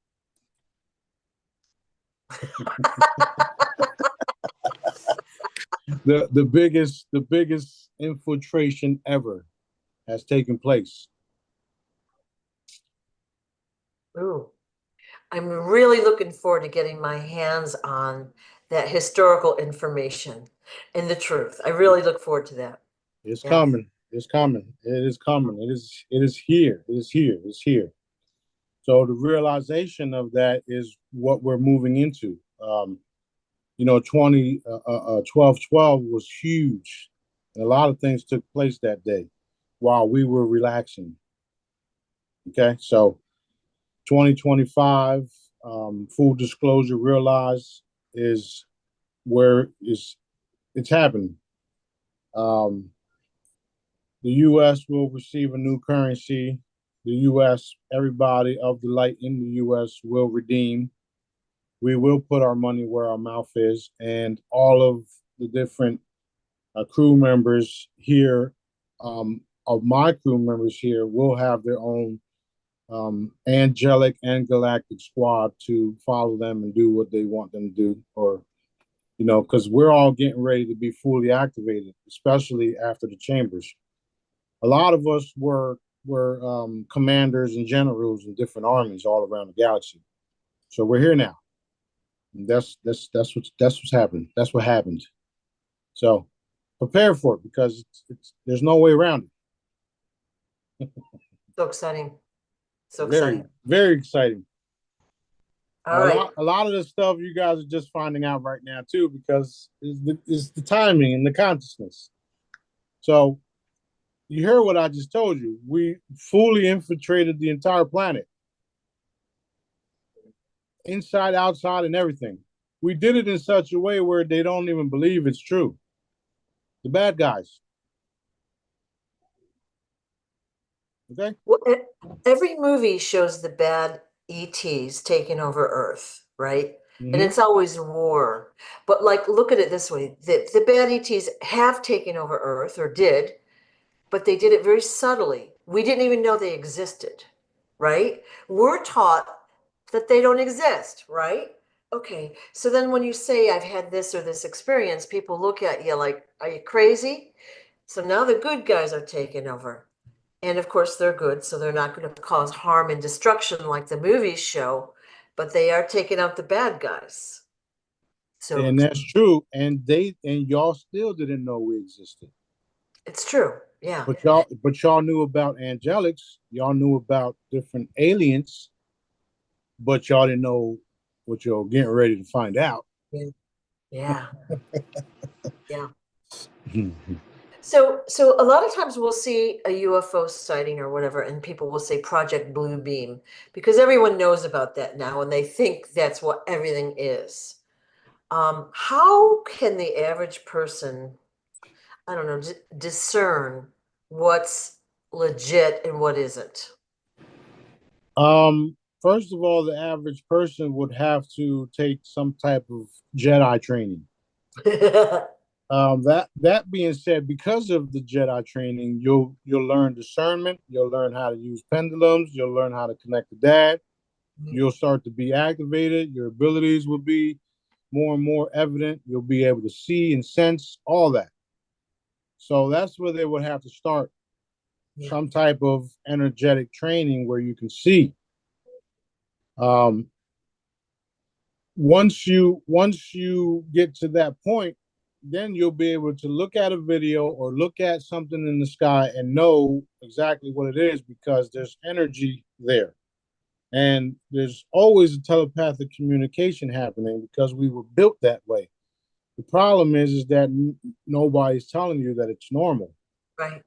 The biggest infiltration ever has taken place. Ooh. I'm really looking forward to getting my hands on that historical information and the truth. I really look forward to that. It's Yeah. coming. It's coming. It is coming. It is here. It is here. It's here. So the realization of that is what we're moving into. 12/12 was huge. And a lot of things took place that day while we were relaxing. Okay, so 2025, full disclosure, realize is where it's happening. The U.S. will receive a new currency. The U.S., everybody of the light in the U.S. will redeem. We will put our money where our mouth is, and all of the different crew members here, of my crew members here, will have their own angelic and galactic squad to follow them and do what they want them to do, or because we're all getting ready to be fully activated, especially after the chambers. A lot of us were commanders and generals in different armies all around the galaxy, so we're here now. And that's what's happened. That's what happened. So prepare for it because there's no way around it. So exciting. So Very, exciting. very exciting. All right. A lot of the stuff you guys are just finding out right now too, because it's the timing and the consciousness. So you hear what I just told you. We fully infiltrated the entire planet, inside, outside, and everything. We did it in such a way where they don't even believe it's true. The bad guys. Okay. Well, every movie shows the bad ETs taking over Earth, right? And Mm-hmm. it's always war. But, like, look at it this way. The bad ETs have taken over Earth, or did, but they did it very subtly. We didn't even know they existed, right? We're taught that they don't exist, right? Okay, so then when you say I've had this or this experience, people look at you like, are you crazy? So now the good guys are taking over. And of course, they're good, so they're not going to cause harm and destruction like the movies show, but they are taking out the bad guys. So And that's true. And y'all still didn't know we existed. it's true. Yeah. But y'all knew about angelics. Y'all knew about different aliens, but y'all didn't know what you're getting ready to find out. Yeah. Yeah. Yeah. So a lot of times we'll see a UFO sighting or whatever, and people will say Project Bluebeam because everyone knows about that now, and they think that's what everything is. How can the average person, I don't know, discern what's legit and what isn't? First of all, the average person would have to take some type of Jedi training. That being said, because of the Jedi training, you'll learn discernment. You'll learn how to use pendulums. You'll learn how to connect the dad. You'll start to be activated. Your abilities will be more and more evident. You'll be able to see and sense all that. So that's where they would have to start some type of energetic training where you can see. Once you get to that point, then you'll be able to look at a video or look at something in the sky and know exactly what it is because there's energy there. And there's always a telepathic communication happening because we were built that way. The problem is that nobody's telling you that it's normal. Right.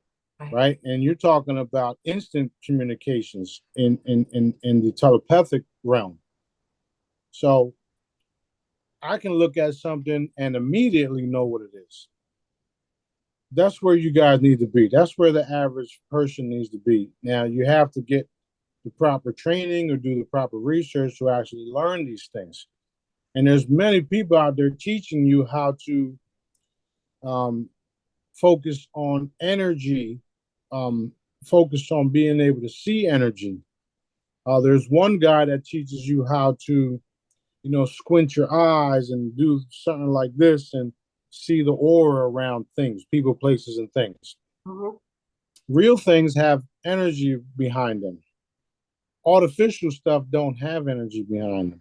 Right. And you're talking about instant communications in the telepathic realm. So I can look at something and immediately know what it is. That's where you guys need to be. That's where the average person needs to be. Now, you have to get the proper training or do the proper research to actually learn these things. And there's many people out there teaching you how to focus on energy, focus on being able to see energy. There's one guy that teaches you how to, squint your eyes and do something like this and see the aura around things, people, places, and things. Mm-hmm. Real things have energy behind them. Artificial stuff don't have energy behind them.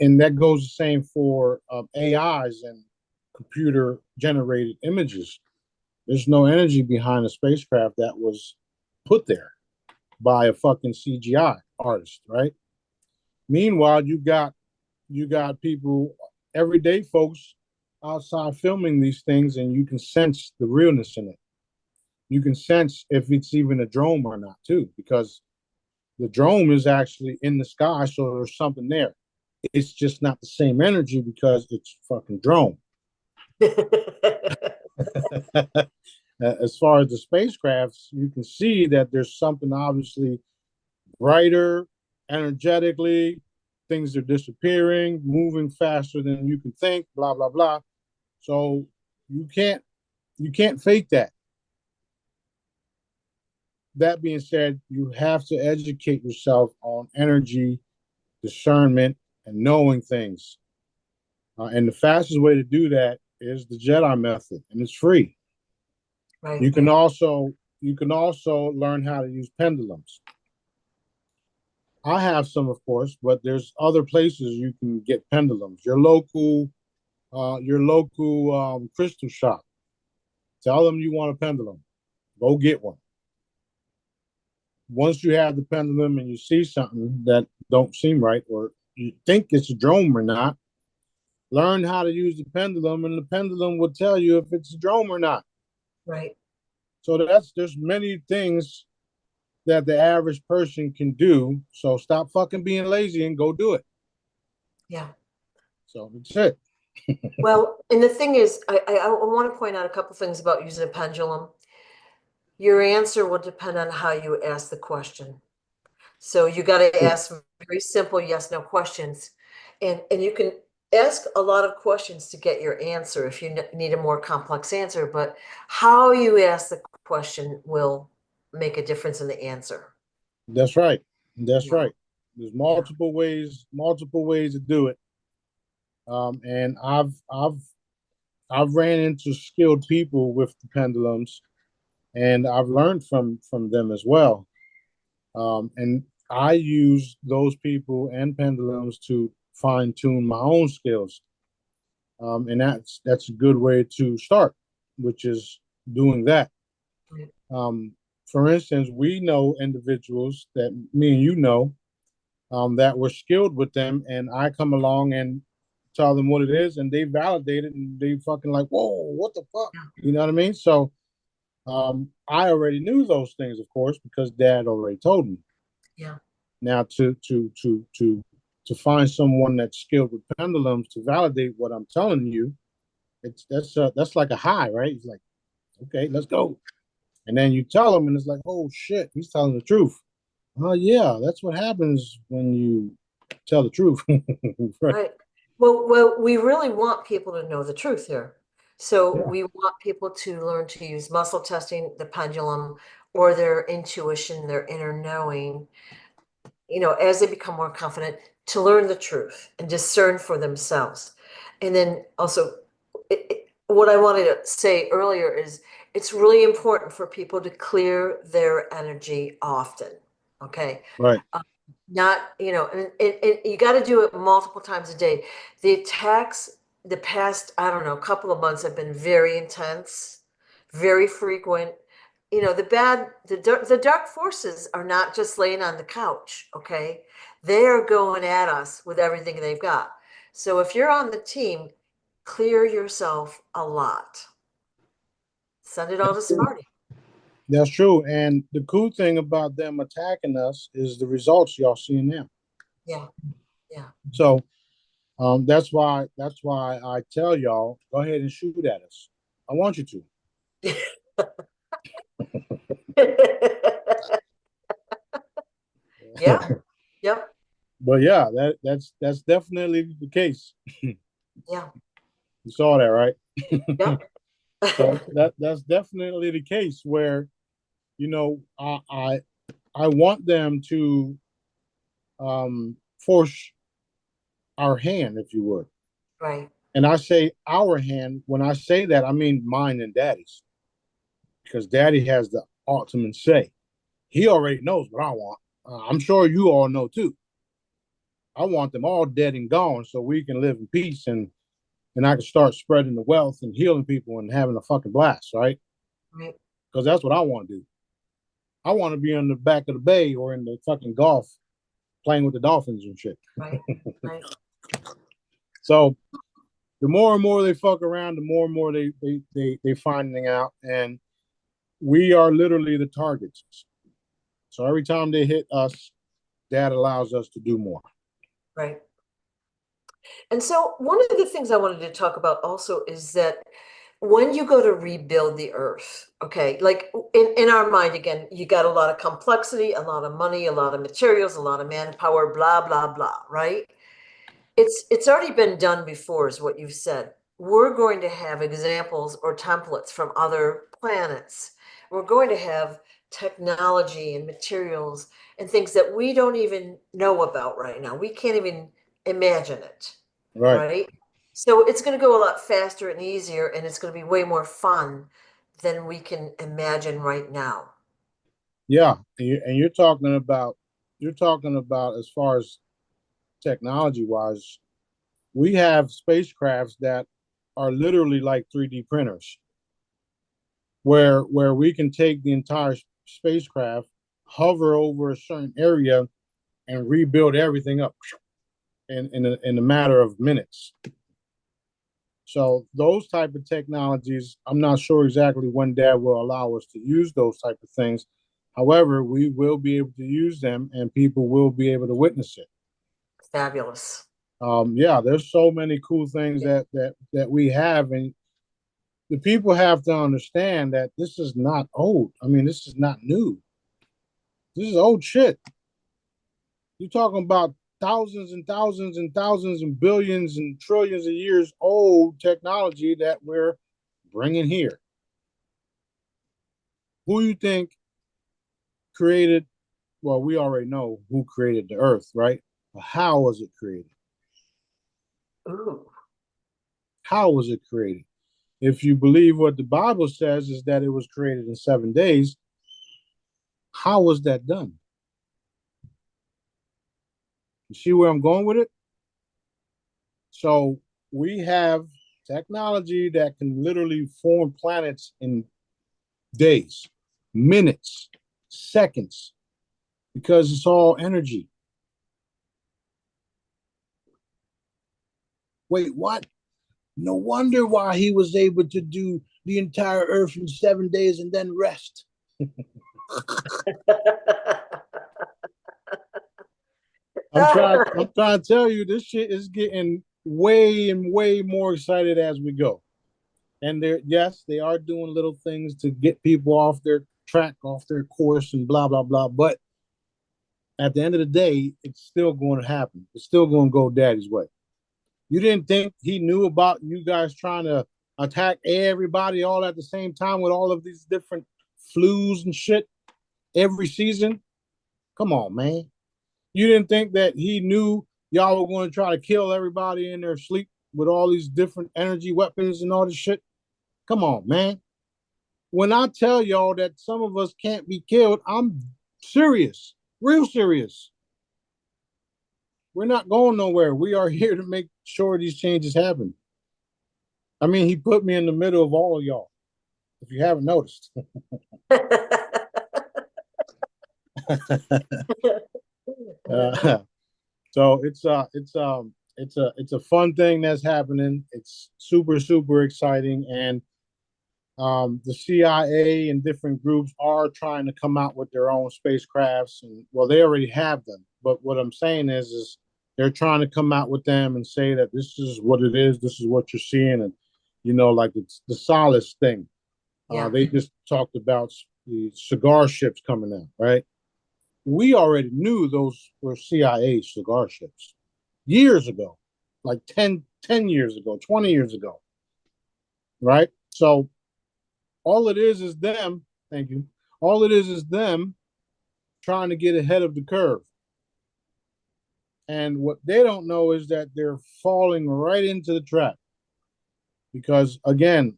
And that goes the same for AIs and computer generated images. There's no energy behind a spacecraft that was put there by a fucking CGI artist, right? Meanwhile, you got people, everyday folks outside filming these things, and you can sense the realness in it. You can sense if it's even a drone or not, too, because the drone is actually in the sky, so there's something there. It's just not the same energy because it's fucking drone. As far as the spacecrafts, you can see that there's something obviously brighter, energetically, things are disappearing, moving faster than you can think, blah, blah, blah. So you can't fake that. That being said, you have to educate yourself on energy, discernment, and knowing things. And the fastest way to do that is the Jedi method, and it's free. Right. You can also learn how to use pendulums. I have some, of course, but there's other places you can get pendulums. Your local crystal shop. Tell them you want a pendulum. Go get one. Once you have the pendulum and you see something that don't seem right, or you think it's a drone or not, learn how to use the pendulum, and the pendulum will tell you if it's a drone or not. Right. So there's many things that the average person can do. So stop fucking being lazy and go do it. Yeah. So that's it. Well, and the thing is, I want to point out a couple things about using a pendulum. Your answer will depend on how you ask the question. So you got to ask very simple yes, no questions. And you can ask a lot of questions to get your answer if you need a more complex answer, but how you ask the question will make a difference in the answer. That's right. That's right. There's multiple ways to do it. And I've ran into skilled people with the pendulums, and I've learned from them as well. And I use those people and pendulums to fine tune my own skills. And that's a good way to start, which is doing that. For instance, we know individuals that me and you know that were skilled with them, and I come along and tell them what it is, and they validate it, and they fucking like, whoa, what the fuck? You know what I mean? So I already knew those things, of course, because Dad already told me. Yeah. Now to find someone that's skilled with pendulums to validate what I'm telling you, that's like a high, right? It's like, okay, let's go. And then you tell them, and it's like, oh shit, he's telling the truth. Oh yeah, that's what happens when you tell the truth. Right. Well, we really want people to know the truth here. So Yeah. we want people to learn to use muscle testing, the pendulum, or their intuition, their inner knowing, as they become more confident, to learn the truth and discern for themselves. And then also, what I wanted to say earlier is it's really important for people to clear their energy often. Okay. Right. Not, and you got to do it multiple times a day. The attacks the past, I don't know, couple of months have been very intense, very frequent. The dark forces are not just laying on the couch, okay? They are going at us with everything they've got. So if you're on the team, clear yourself a lot. Send it all to Smarty. That's true. And the cool thing about them attacking us is the results y'all seeing now. Yeah, yeah. So that's why I tell y'all, go ahead and shoot at us. I want you to. Yeah, yep, But yeah, that's definitely the case. yeah, You saw that, right? yep. So that's definitely the case where, I want them to force our hand, if you would. Right, And I say our hand. When I say that, I mean mine and daddy's, because daddy has the ultimate say. He already knows what I want. I'm sure you all know too. I want them all dead and gone so we can live in peace, and I can start spreading the wealth and healing people and having a fucking blast, right? right, Because that's what I want to do. I want to be on the back of the bay or in the fucking Gulf playing with the dolphins and shit. right, right. So the more and more they fuck around, the more and more they finding out, and we are literally the targets. So every time they hit us, that allows us to do more. Right. And so one of the things I wanted to talk about also is that when you go to rebuild the earth, okay, like in our mind, again, you got a lot of complexity, a lot of money, a lot of materials, a lot of manpower, blah, blah, blah, right? It's already been done before, is what you've said. We're going to have examples or templates from other planets. We're going to have technology and materials and things that we don't even know about right now. We can't even imagine it, Right. right? So it's going to go a lot faster and easier, and it's going to be way more fun than we can imagine right now. Yeah. And you're talking about as far as technology wise, we have spacecrafts that are literally like 3D printers, where we can take the entire spacecraft, hover over a certain area, and rebuild everything up in a matter of minutes. So those type of technologies, I'm not sure exactly when Dad will allow us to use those type of things. However, we will be able to use them, and people will be able to witness it. Fabulous. Yeah, there's so many cool things that we have, and the people have to understand that this is not old. I mean, this is not new. This is old shit. You're talking about thousands and thousands and thousands and billions and trillions of years old technology that we're bringing here. Who you think created? Well, we already know who created the Earth, right? But how was it created? Ooh. How was it created? If you believe what the Bible says is that it was created in 7 days, how was that done? You see where I'm going with it? So we have technology that can literally form planets in days, minutes, seconds, because it's all energy. Wait, what? No wonder why he was able to do the entire Earth in 7 days and then rest. I'm trying to tell you, this shit is getting way and way more excited as we go. And yes, they are doing little things to get people off their track, off their course, and blah blah blah. But at the end of the day, it's still going to happen. It's still going to go daddy's way. You didn't think he knew about you guys trying to attack everybody all at the same time with all of these different flus and shit every season. Come on, man. You didn't think that he knew y'all were going to try to kill everybody in their sleep with all these different energy weapons and all this shit? Come on, man. When I tell y'all that some of us can't be killed, I'm serious, real serious. We're not going nowhere. We are here to make sure these changes happen. I mean, he put me in the middle of all of y'all, if you haven't noticed. So it's a fun thing that's happening. It's super, super exciting. And the CIA and different groups are trying to come out with their own spacecrafts. And well, they already have them. But what I'm saying is they're trying to come out with them and say that this is what it is. This is what you're seeing. And, you know, like it's the Solace thing. Yeah. They just talked about the cigar ships coming out, right? We already knew those were CIA cigar ships years ago, like 10 years ago, 20 years ago, right? So all it is them, thank you, all it is them trying to get ahead of the curve. And what they don't know is that they're falling right into the trap. Because again,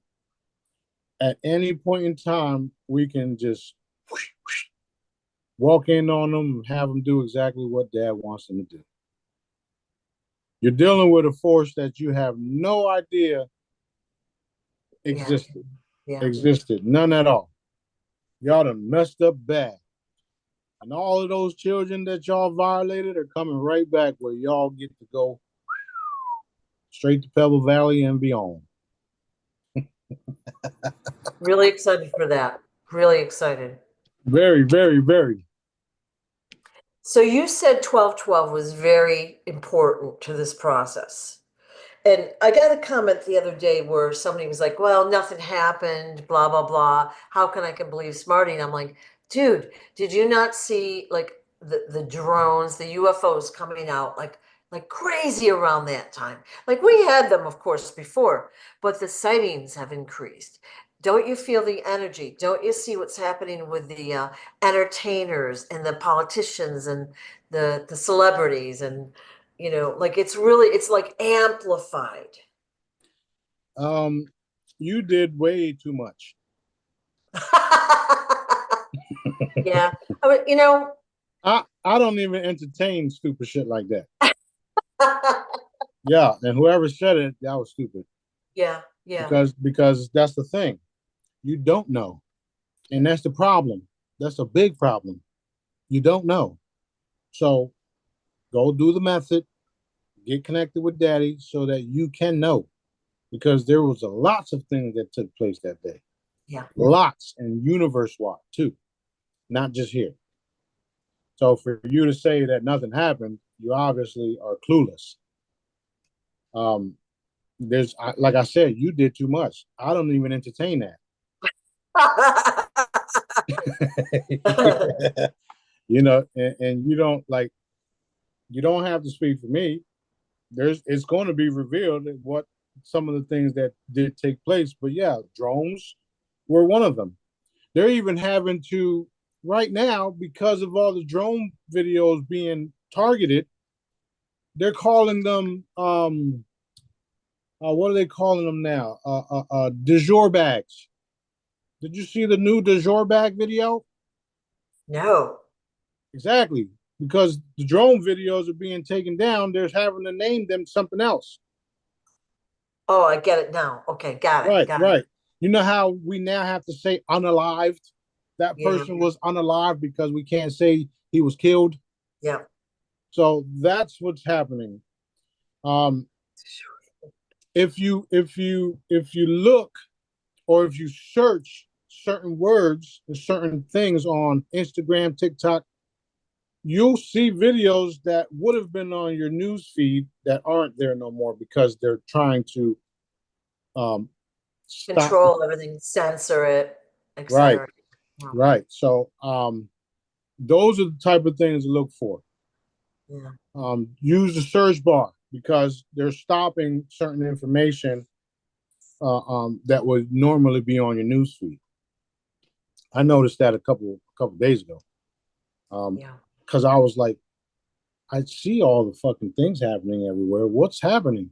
at any point in time, we can just walk in on them and have them do exactly what dad wants them to do. You're dealing with a force that you have no idea existed. Yeah. Existed. None at all. Y'all done messed up bad. And all of those children that y'all violated are coming right back where y'all get to go straight to Pebble Valley and beyond. Really excited for that. Really excited. Very, very, very. So you said 1212 was very important to this process. And I got a comment the other day where somebody was like, well, nothing happened, blah, blah, blah. How can I believe Smarty? And I'm like, dude, did you not see like the drones, the UFOs coming out like crazy around that time? Like we had them, of course, before, but the sightings have increased. Don't you feel the energy? Don't you see what's happening with the entertainers and the politicians and the celebrities and you know, like it's like amplified. You did way too much. Yeah. I mean, you know, I don't even entertain stupid shit like that. Yeah, and whoever said it, that was stupid. yeah, yeah. Because that's the thing. You don't know. And that's the problem. That's a big problem. You don't know. So go do the method, get connected with daddy so that you can know. Because there was a lots of things that took place that day. Yeah. Lots and universe-wide too. Not just here. So for you to say that nothing happened, you obviously are clueless. There's like I said, you did too much. I don't even entertain that. You know, and you don't like, you don't have to speak for me. It's going to be revealed what some of the things that did take place. But yeah, drones were one of them. They're even having to right now, because of all the drone videos being targeted, they're calling them what are they calling them now? De jour bags. Did you see the new de jour bag video? No. Exactly. Because the drone videos are being taken down, they're having to name them something else. Oh, I get it now. Okay, got it. Right, Got right. it. You know how we now have to say unalived? That Yeah. person was unalive because we can't say he was killed. Yeah. So that's what's happening. If you look or if you search certain words and certain things on Instagram, TikTok, you'll see videos that would have been on your news feed that aren't there no more because they're trying to Control everything, censor it, right, etc. Yeah. right. So those are the type of things to look for. Yeah. Use the search bar because they're stopping certain information that would normally be on your news feed. I noticed that a couple days ago. Yeah. Because I was like, I see all the fucking things happening everywhere. What's happening?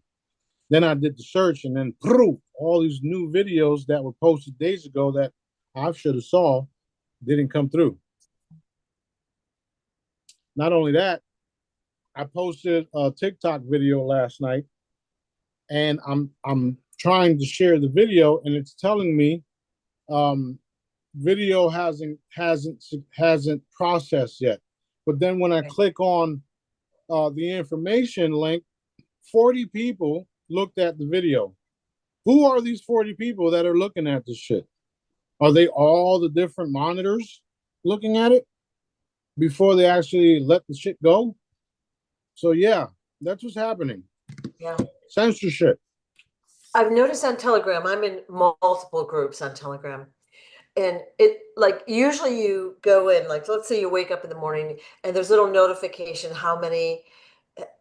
Then I did the search, and then all these new videos that were posted days ago that I should have saw didn't come through. Not only that, I posted a TikTok video last night, and I'm trying to share the video, and it's telling me video hasn't processed yet. But then when I click on the information link, 40 people looked at the video. Who are these 40 people that are looking at this shit? Are they all the different monitors looking at it before they actually let the shit go? So yeah, that's what's happening. Yeah. Censorship. I've noticed on Telegram, I'm in multiple groups on Telegram. And it like usually you go in, like let's say you wake up in the morning and there's a little notification how many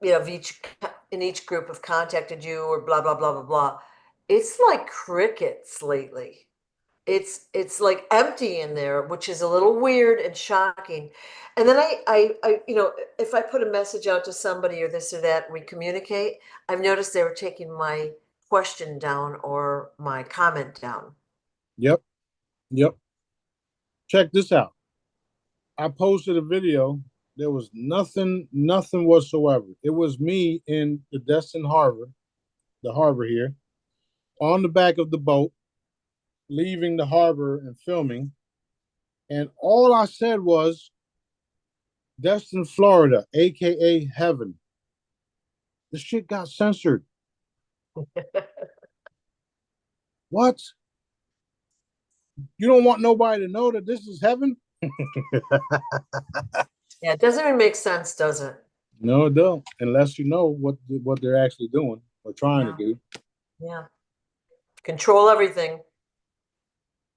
of each in each group have contacted you or blah blah blah blah blah. It's like crickets lately. It's like empty in there, which is a little weird and shocking. And then I if I put a message out to somebody or this or that, we communicate. I've noticed they were taking my question down or my comment down. Yep. Check this out. I posted a video. There was nothing whatsoever. It was me in the Destin Harbor, the harbor here, on the back of the boat, leaving the harbor and filming. And all I said was Destin, Florida, aka heaven. The shit got censored. What? You don't want nobody to know that this is heaven? Yeah, it doesn't even make sense, does it? No, it don't. Unless you know what they're actually doing or trying to do. Yeah. Control everything.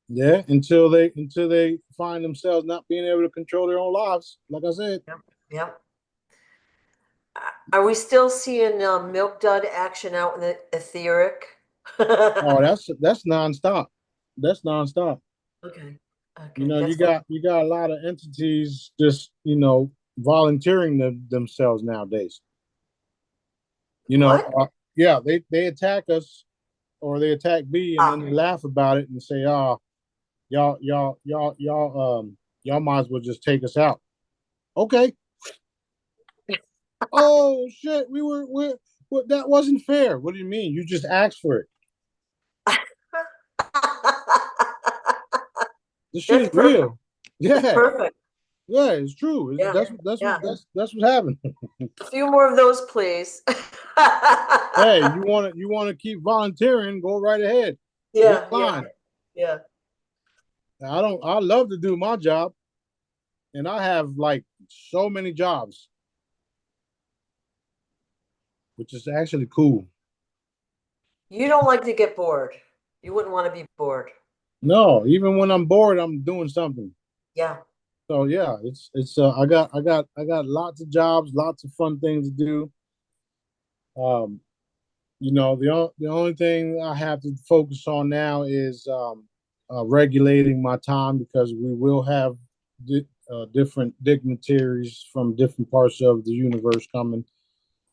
Yeah, until they find themselves not being able to control their own lives. Like I said. Yep. Are we still seeing Milk Dud action out in the etheric? Oh, that's nonstop. That's nonstop. Okay. You got a lot of entities just volunteering themselves nowadays. What? Yeah, they attack us or they attack B, and then they laugh about it and say, "Oh, y'all might as well just take us out." Okay. Oh shit, that wasn't fair. What do you mean? You just asked for it. This shit is real. Yeah. That's perfect. Yeah, it's true. Yeah. That's what happened. A few more of those, please. Hey, you want to keep volunteering? Go right ahead. Yeah. I love to do my job, and I have like so many jobs, which is actually cool. You don't like to get bored. You wouldn't want to be bored. No, even when I'm bored, I'm doing something. Yeah. So yeah, it's I got lots of jobs, lots of fun things to do. The only thing I have to focus on now is regulating my time, because we will have different dignitaries from different parts of the universe coming.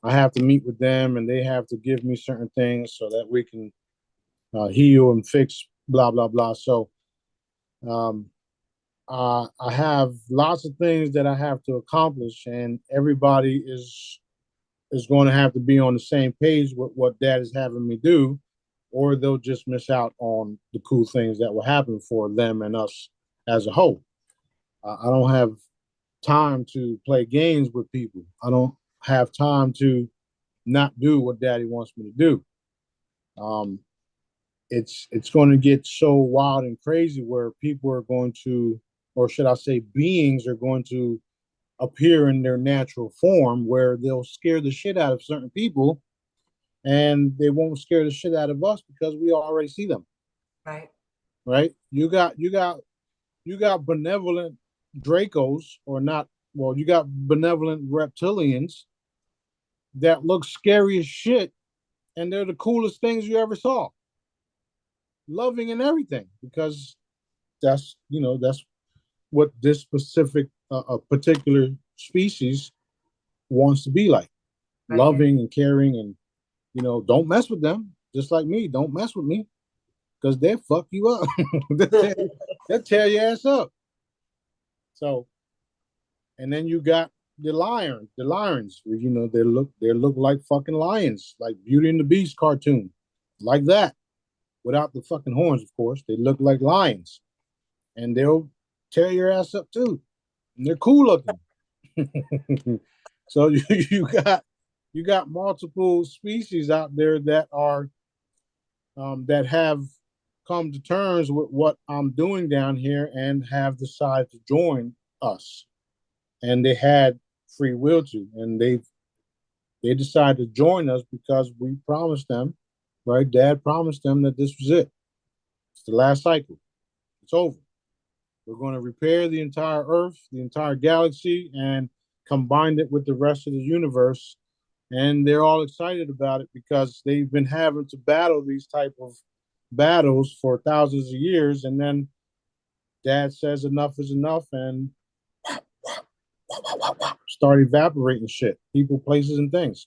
I have to meet with them, and they have to give me certain things so that we can heal and fix blah blah blah. So I have lots of things that I have to accomplish, and everybody is going to have to be on the same page with what Dad is having me do, or they'll just miss out on the cool things that will happen for them and us as a whole. I don't have time to play games with people. I don't have time to not do what Daddy wants me to do. It's going to get so wild and crazy where people are going to, or should I say, beings are going to appear in their natural form, where they'll scare the shit out of certain people, and they won't scare the shit out of us because we already see them. Right. You got benevolent Dracos, or not. Well, you got benevolent reptilians that look scary as shit, and they're the coolest things you ever saw. loving and everything, because that's that's what this specific a particular species wants to be like, Right. loving and caring, and don't mess with them. Just like me, don't mess with me, because they'll fuck you up. they'll tear your ass up. So, and then you got the lions. They look like fucking lions, like Beauty and the Beast cartoon, like that, without the fucking horns, of course. They look like lions, and they'll tear your ass up too. And they're cool looking. So you got multiple species out there that are that have come to terms with what I'm doing down here and have decided to join us. And they had free will to, and they decided to join us because we promised them, right? Dad promised them that this was it. It's the last cycle. It's over. We're going to repair the entire Earth, the entire galaxy, and combine it with the rest of the universe. And they're all excited about it because they've been having to battle these type of battles for thousands of years. And then Dad says enough is enough, and start evaporating shit, people, places, and things.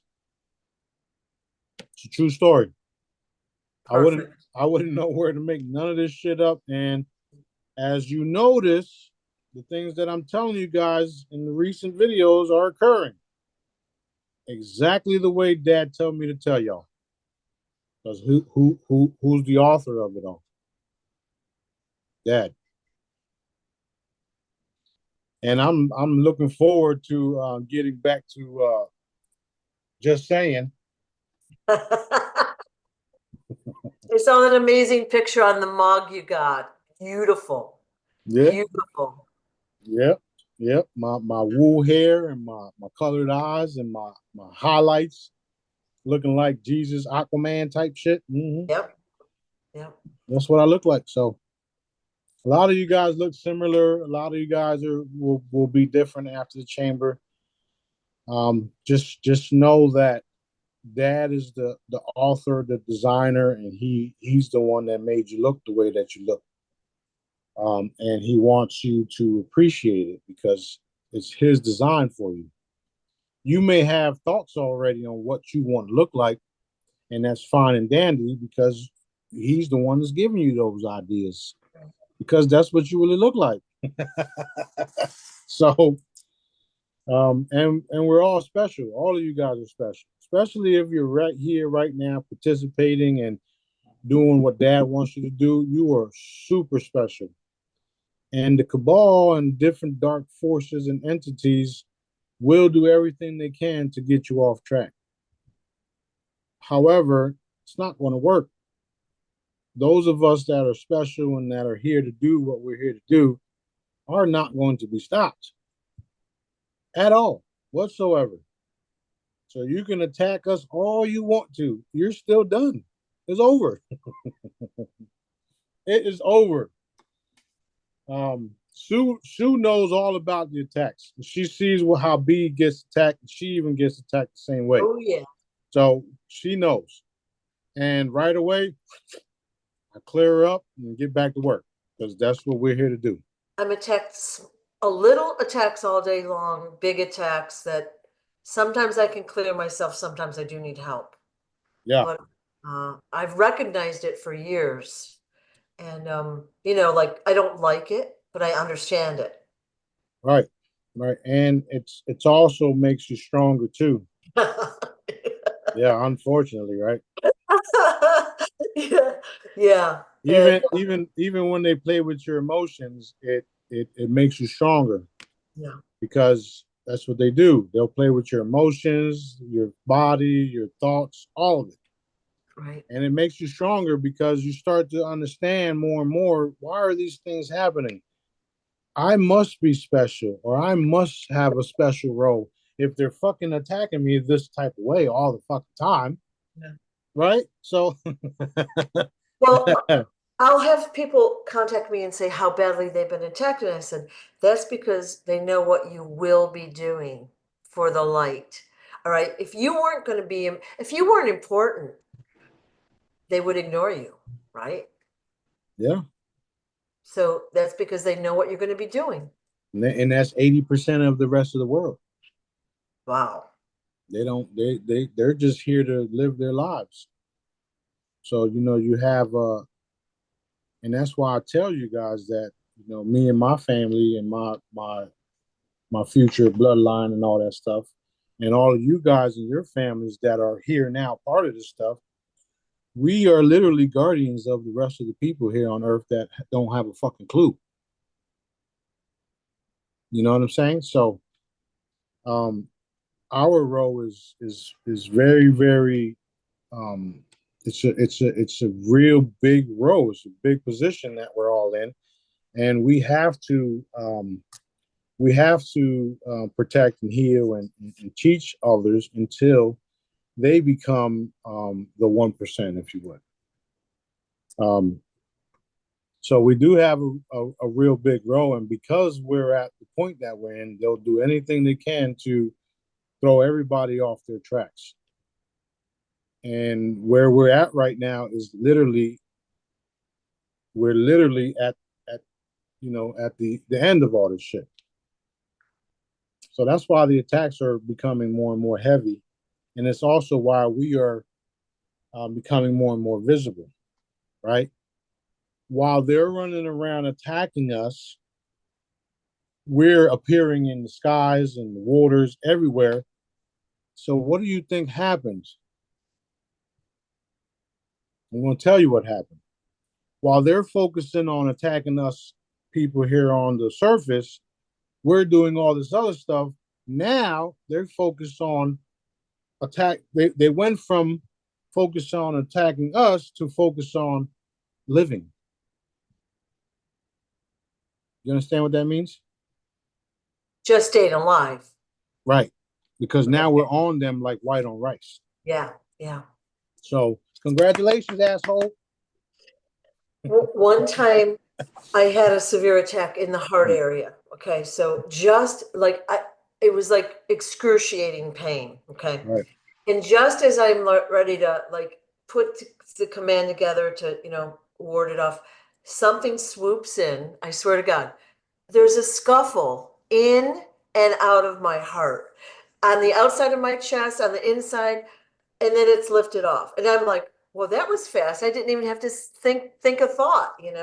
It's a true story. Perfect. I wouldn't know where to make none of this shit up. And as you notice, the things that I'm telling you guys in the recent videos are occurring exactly the way Dad told me to tell y'all. Because who's the author of it all? Dad. And I'm looking forward to getting back to just saying. I saw that amazing picture on the mug you got. Beautiful. Yeah. Beautiful. Yep. Yep. My wool hair and my colored eyes and my highlights looking like Jesus Aquaman type shit. Mm-hmm. Yep. Yep. That's what I look like. So a lot of you guys look similar. A lot of you guys will be different after the chamber. Just know that Dad is the author, the designer, and he's the one that made you look the way that you look. And he wants you to appreciate it because it's his design for you. You may have thoughts already on what you want to look like, and that's fine and dandy because he's the one that's giving you those ideas because that's what you really look like. So, and we're all special. All of you guys are special, especially if you're right here, right now, participating and doing what Dad wants you to do. You are super special. And the cabal and different dark forces and entities will do everything they can to get you off track. However, it's not going to work. Those of us that are special and that are here to do what we're here to do are not going to be stopped at all, whatsoever. So you can attack us all you want to. You're still done. It's over. It is over. Sue knows all about the attacks. She sees how B gets attacked. She even gets attacked the same way. Oh yeah. So she knows. And right away, I clear her up and get back to work because that's what we're here to do. I'm attacked a little attacks all day long, big attacks that sometimes I can clear myself, sometimes I do need help. Yeah. But I've recognized it for years. And like I don't like it, but I understand it. Right. Right. And it's also makes you stronger too. Yeah, unfortunately, right? Yeah. Yeah. Even when they play with your emotions, it makes you stronger. Yeah. Because that's what they do. They'll play with your emotions, your body, your thoughts, all of it. Right. And it makes you stronger because you start to understand more and more, why are these things happening? I must be special, or I must have a special role if they're fucking attacking me this type of way all the fucking time. Yeah. Right? So Well, I'll have people contact me and say how badly they've been attacked. And I said, that's because they know what you will be doing for the light. All right. If you weren't important, they would ignore you, right? Yeah. So that's because they know what you're going to be doing. And that's 80% of the rest of the world. Wow. They don't, they're just here to live their lives. So, you have, and that's why I tell you guys that, me and my family and my future bloodline and all that stuff, and all of you guys and your families that are here now, part of this stuff, we are literally guardians of the rest of the people here on Earth that don't have a fucking clue. You know what I'm saying? So, um, our role is very, very, um, it's a real big role. It's a big position that we're all in, and we have to protect and heal and teach others until they become the 1%, if you would. So we do have a real big role, and because we're at the point that we're in, they'll do anything they can to throw everybody off their tracks. And where we're at right now is we're literally at at the end of all this shit. So that's why the attacks are becoming more and more heavy, and it's also why we are becoming more and more visible, right? While they're running around attacking us, we're appearing in the skies and the waters everywhere. So what do you think happens? I'm going to tell you what happened. While they're focusing on attacking us people here on the surface, we're doing all this other stuff. Now they're focused on attack. They went from focus on attacking us to focus on living. You understand what that means? Just staying alive. Right. Because now Okay. we're on them like white on rice. Yeah. Yeah. So congratulations, asshole. One time I had a severe attack in the heart area. Okay. So just like it was like excruciating pain. Okay. Right. And just as I'm ready to like put the command together to, ward it off, something swoops in. I swear to God, there's a scuffle in and out of my heart, on the outside of my chest, on the inside, and then it's lifted off. And I'm like, well, that was fast. I didn't even have to think a thought, It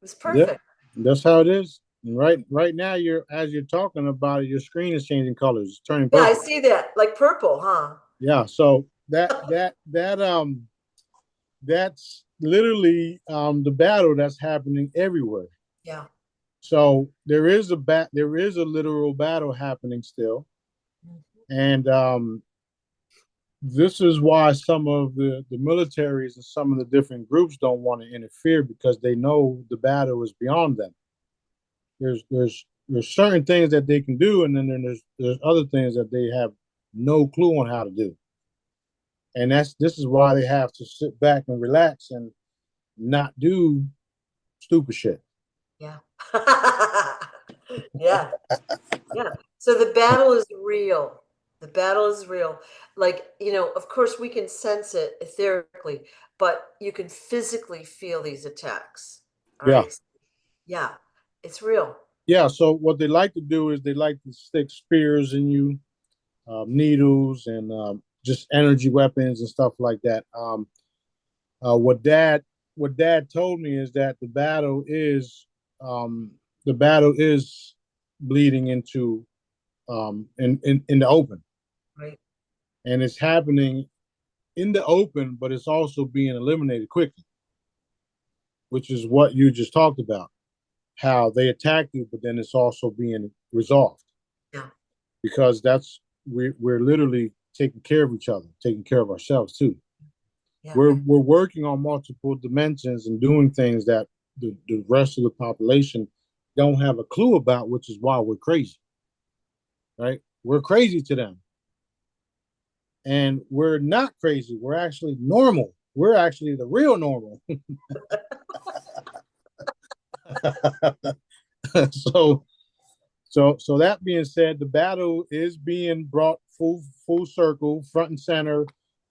was Yep. perfect. That's how it is. And right now, as you're talking about it, your screen is changing colors. It's turning Yeah, I purple. see that. Like purple, huh? Yeah. So that's literally the battle that's happening everywhere. Yeah. So there is a literal battle happening still, and this is why some of the militaries and some of the different groups don't want to interfere, because they know the battle is beyond them. There's certain things that they can do, and then there's other things that they have no clue on how to do. And this is why they have to sit back and relax and not do stupid shit. Yeah. Yeah. Yeah. So the battle is real. The battle is real. Like, of course we can sense it etherically, but you can physically feel these attacks. All Yeah. right. Yeah. It's real. Yeah. So what they like to do is they like to stick spears in you, needles, and just energy weapons and stuff like that. Uh, what dad what dad told me is that um, the battle is bleeding into in the open, Right. and it's happening in the open, but it's also being eliminated quickly, which is what you just talked about. How they attack you, but then it's also being resolved, Yeah. because we're literally taking care of each other, taking care of ourselves too. Yeah. We're working on multiple dimensions and doing things that the rest of the population don't have a clue about, which is why we're crazy. Right? We're crazy to them. And we're not crazy. We're actually normal. We're actually the real normal. so so that being said, the battle is being brought full circle, front and center,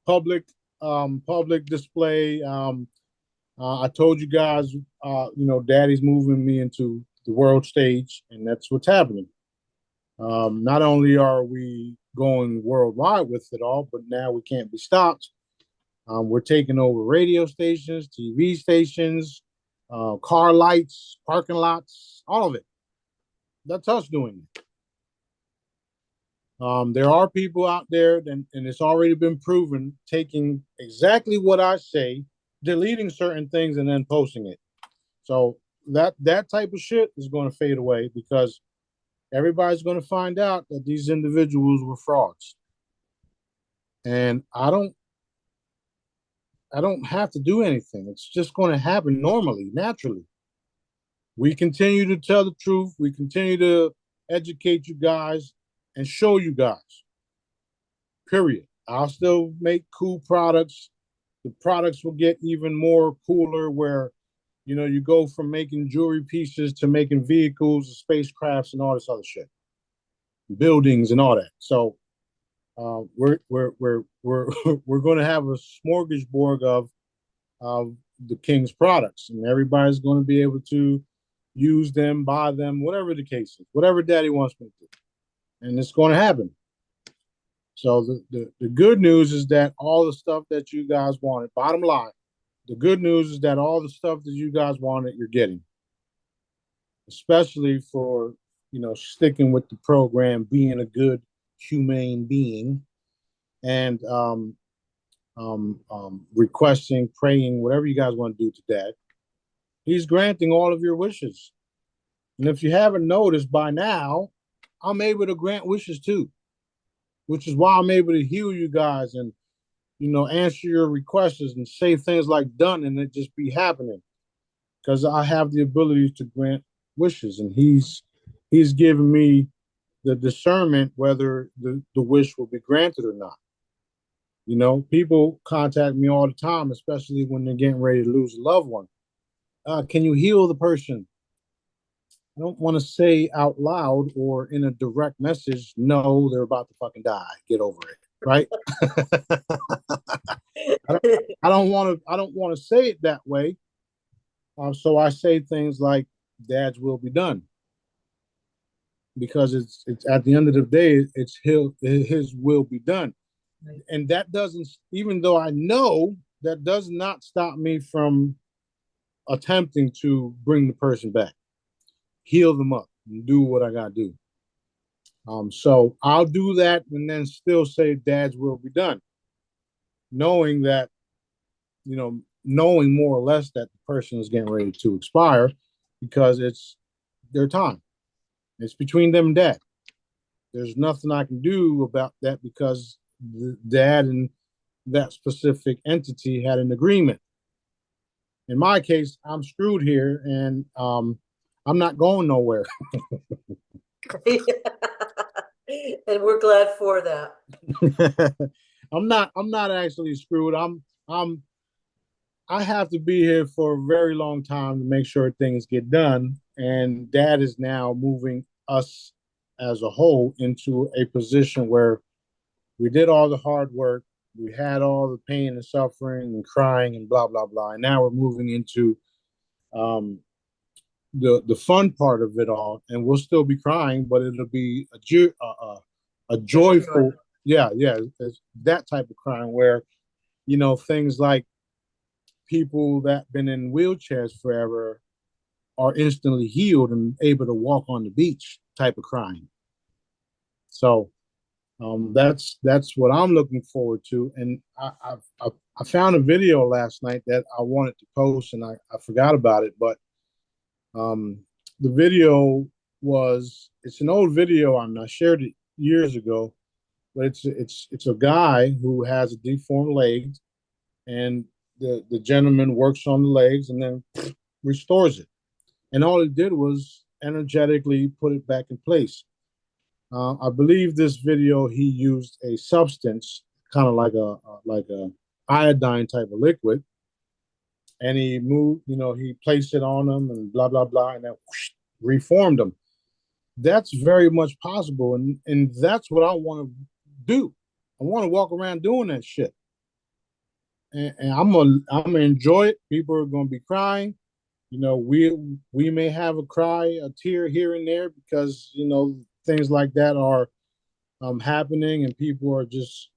public public display. I told you guys, Daddy's moving me into the world stage, and that's what's happening. Not only are we going worldwide with it all, but now we can't be stopped. We're taking over radio stations, TV stations, car lights, parking lots, all of it. That's us doing it. There are people out there, and it's already been proven, taking exactly what I say, deleting certain things, and then posting it. So that type of shit is going to fade away because everybody's going to find out that these individuals were frauds. And I don't have to do anything. It's just going to happen normally, naturally. We continue to tell the truth. We continue to educate you guys and show you guys. Period. I'll still make cool products. The products will get even more cooler where, you go from making jewelry pieces to making vehicles, spacecrafts, and all this other shit, buildings and all that. So we're we're going to have a smorgasbord of the King's products, and everybody's going to be able to use them, buy them, whatever the case is, whatever Daddy wants me to do, and it's going to happen. So the good news is that all the stuff that you guys wanted, bottom line, the good news is that all the stuff that you guys wanted, you're getting, especially for sticking with the program, being a good humane being, and requesting, praying, whatever you guys want to do to Dad. He's granting all of your wishes. And if you haven't noticed by now, I'm able to grant wishes too, which is why I'm able to heal you guys and, answer your requests and say things like done and it just be happening. Because I have the ability to grant wishes, and he's given me the discernment whether the wish will be granted or not. People contact me all the time, especially when they're getting ready to lose a loved one. Can you heal the person? I don't want to say out loud or in a direct message, no, they're about to fucking die. Get over it, right? I don't want to say it that way. So I say things like, "Dad's will be done," because it's at the end of the day, it's his will be done, and that doesn't. Even though I know, that does not stop me from attempting to bring the person back, heal them up, and do what I gotta do. So I'll do that and then still say Dad's will be done, knowing that, knowing more or less that the person is getting ready to expire because it's their time. It's between them and Dad. There's nothing I can do about that because the Dad and that specific entity had an agreement. In my case, I'm screwed here, and I'm not going nowhere. And we're glad for that. I'm not actually screwed. I have to be here for a very long time to make sure things get done. And Dad is now moving us as a whole into a position where we did all the hard work. We had all the pain and suffering and crying and blah, blah, blah. And now we're moving into the fun part of it all. And we'll still be crying, but it'll be a joyful, yeah, it's that type of crying where, things like people that been in wheelchairs forever are instantly healed and able to walk on the beach type of crying. So that's what I'm looking forward to. And I found a video last night that I wanted to post, and I forgot about it. But the video it's an old video, and I shared it years ago. But it's a guy who has a deformed leg, and the gentleman works on the legs and then restores it. And all he did was energetically put it back in place. I believe this video he used a substance, kind of like a iodine type of liquid, and he moved. He placed it on them and blah blah blah, and then whoosh, reformed them. That's very much possible, and that's what I want to do. I want to walk around doing that shit. and I'm gonna enjoy it. People are gonna be crying. You know, we may have a tear here and there because things like that are happening, and people are just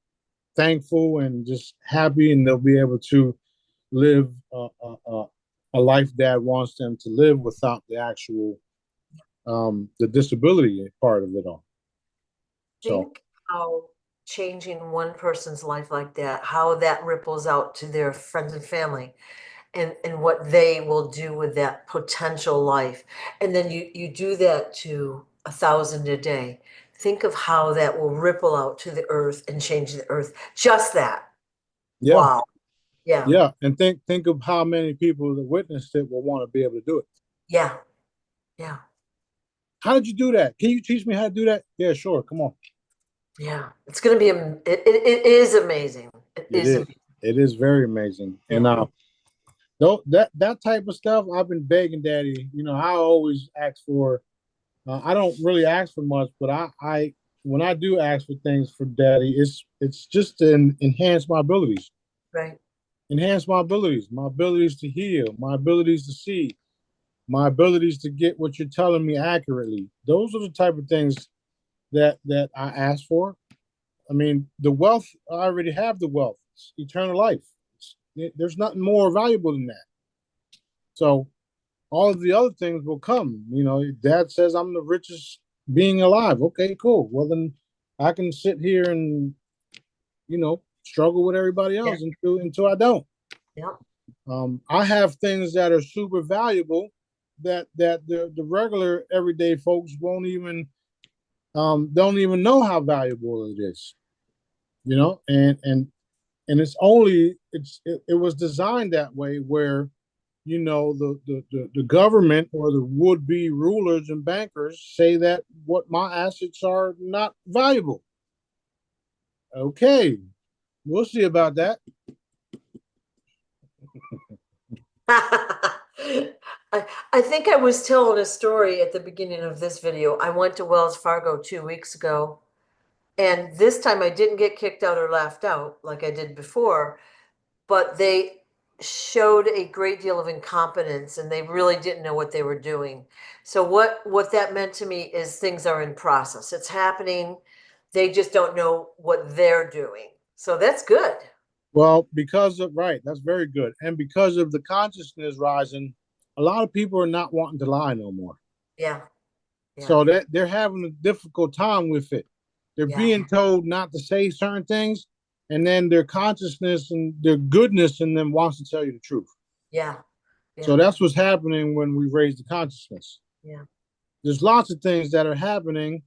thankful and just happy, and they'll be able to live a life Dad wants them to live without the actual the disability part of it all. So Think how changing one person's life like that, how that ripples out to their friends and family, and what they will do with that potential life. And then you do that to 1,000 a day. Think of how that will ripple out to the earth and change the earth. Just that. yeah, Wow. Yeah. yeah, and think of how many people that witnessed it will want to be able to do it. Yeah. Yeah. How did you do that? Can you teach me how to do that? Yeah, sure. Come on. Yeah. It's going to be, it is amazing. It It is is. amazing. It is very amazing. And Yeah. though that type of stuff, I've been begging Daddy. I always ask for. I don't really ask for much, but I when I do ask for things for Daddy, it's just to enhance my abilities, Right. my abilities to heal, my abilities to see, my abilities to get what you're telling me accurately. Those are the type of things that I ask for. I mean, the wealth, I already have the wealth. It's eternal life. There's nothing more valuable than that. So all of the other things will come. Dad says I'm the richest being alive. Okay, cool. Well, then I can sit here and struggle with everybody Yeah. else until I don't. Yeah. I have things that are super valuable that the regular everyday folks won't even don't even know how valuable it is. And it was designed that way where the government or the would-be rulers and bankers say that what my assets are not valuable. Okay, we'll see about that. I think I was telling a story at the beginning of this video. I went to Wells Fargo 2 weeks ago, and this time I didn't get kicked out or laughed out like I did before, but they showed a great deal of incompetence and they really didn't know what they were doing. So what that meant to me is things are in process. It's happening. They just don't know what they're doing. So that's good. Well, right, that's very good. And because of the consciousness rising, a lot of people are not wanting to lie no more. Yeah. Yeah. So that they're having a difficult time with it. They're Yeah. being told not to say certain things, and then their consciousness and their goodness in them wants to tell you the truth. Yeah. So Yeah. that's what's happening when we raise the consciousness. Yeah. There's lots of things that are happening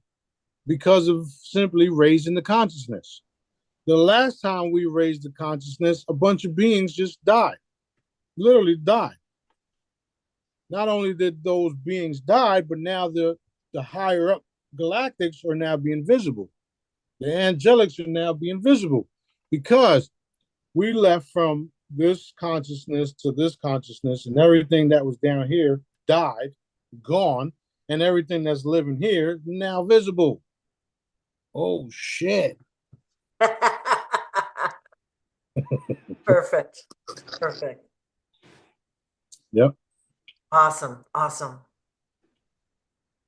because of simply raising the consciousness. The last time we raised the consciousness, a bunch of beings just died, literally died. Not only did those beings die, but now the higher up galactics are now being visible. The angelics are now being visible because we left from this consciousness to this consciousness, and everything that was down here died, gone, and everything that's living here is now visible. Oh shit. Perfect. Perfect. Yep. Awesome. Awesome.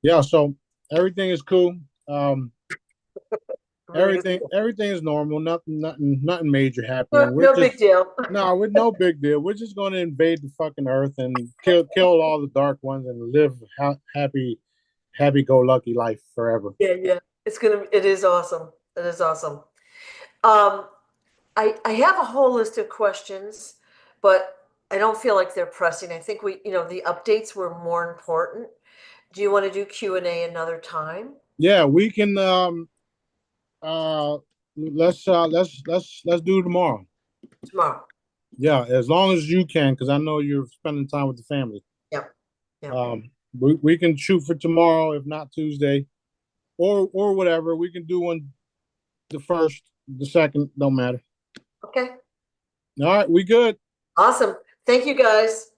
Yeah, so everything is cool. Really is. Everything is normal. Nothing major No, happening. We're no big just deal. no, with no big deal. We're just going to invade the fucking earth and kill all the dark ones and live happy go lucky life forever. Yeah, yeah. It is awesome. It is awesome. Um, I have a whole list of questions, but I don't feel like they're pressing. I think the updates were more important. Do you want to do Q&A another time? Yeah, we can uh let's do it tomorrow. Tomorrow. Yeah, as long as you can, because I know you're spending time with the family. Yep. Yep. We can shoot for tomorrow, if not Tuesday, or whatever. We can do one the first, the second, don't matter. Okay. All right, we good. Awesome. Thank you guys.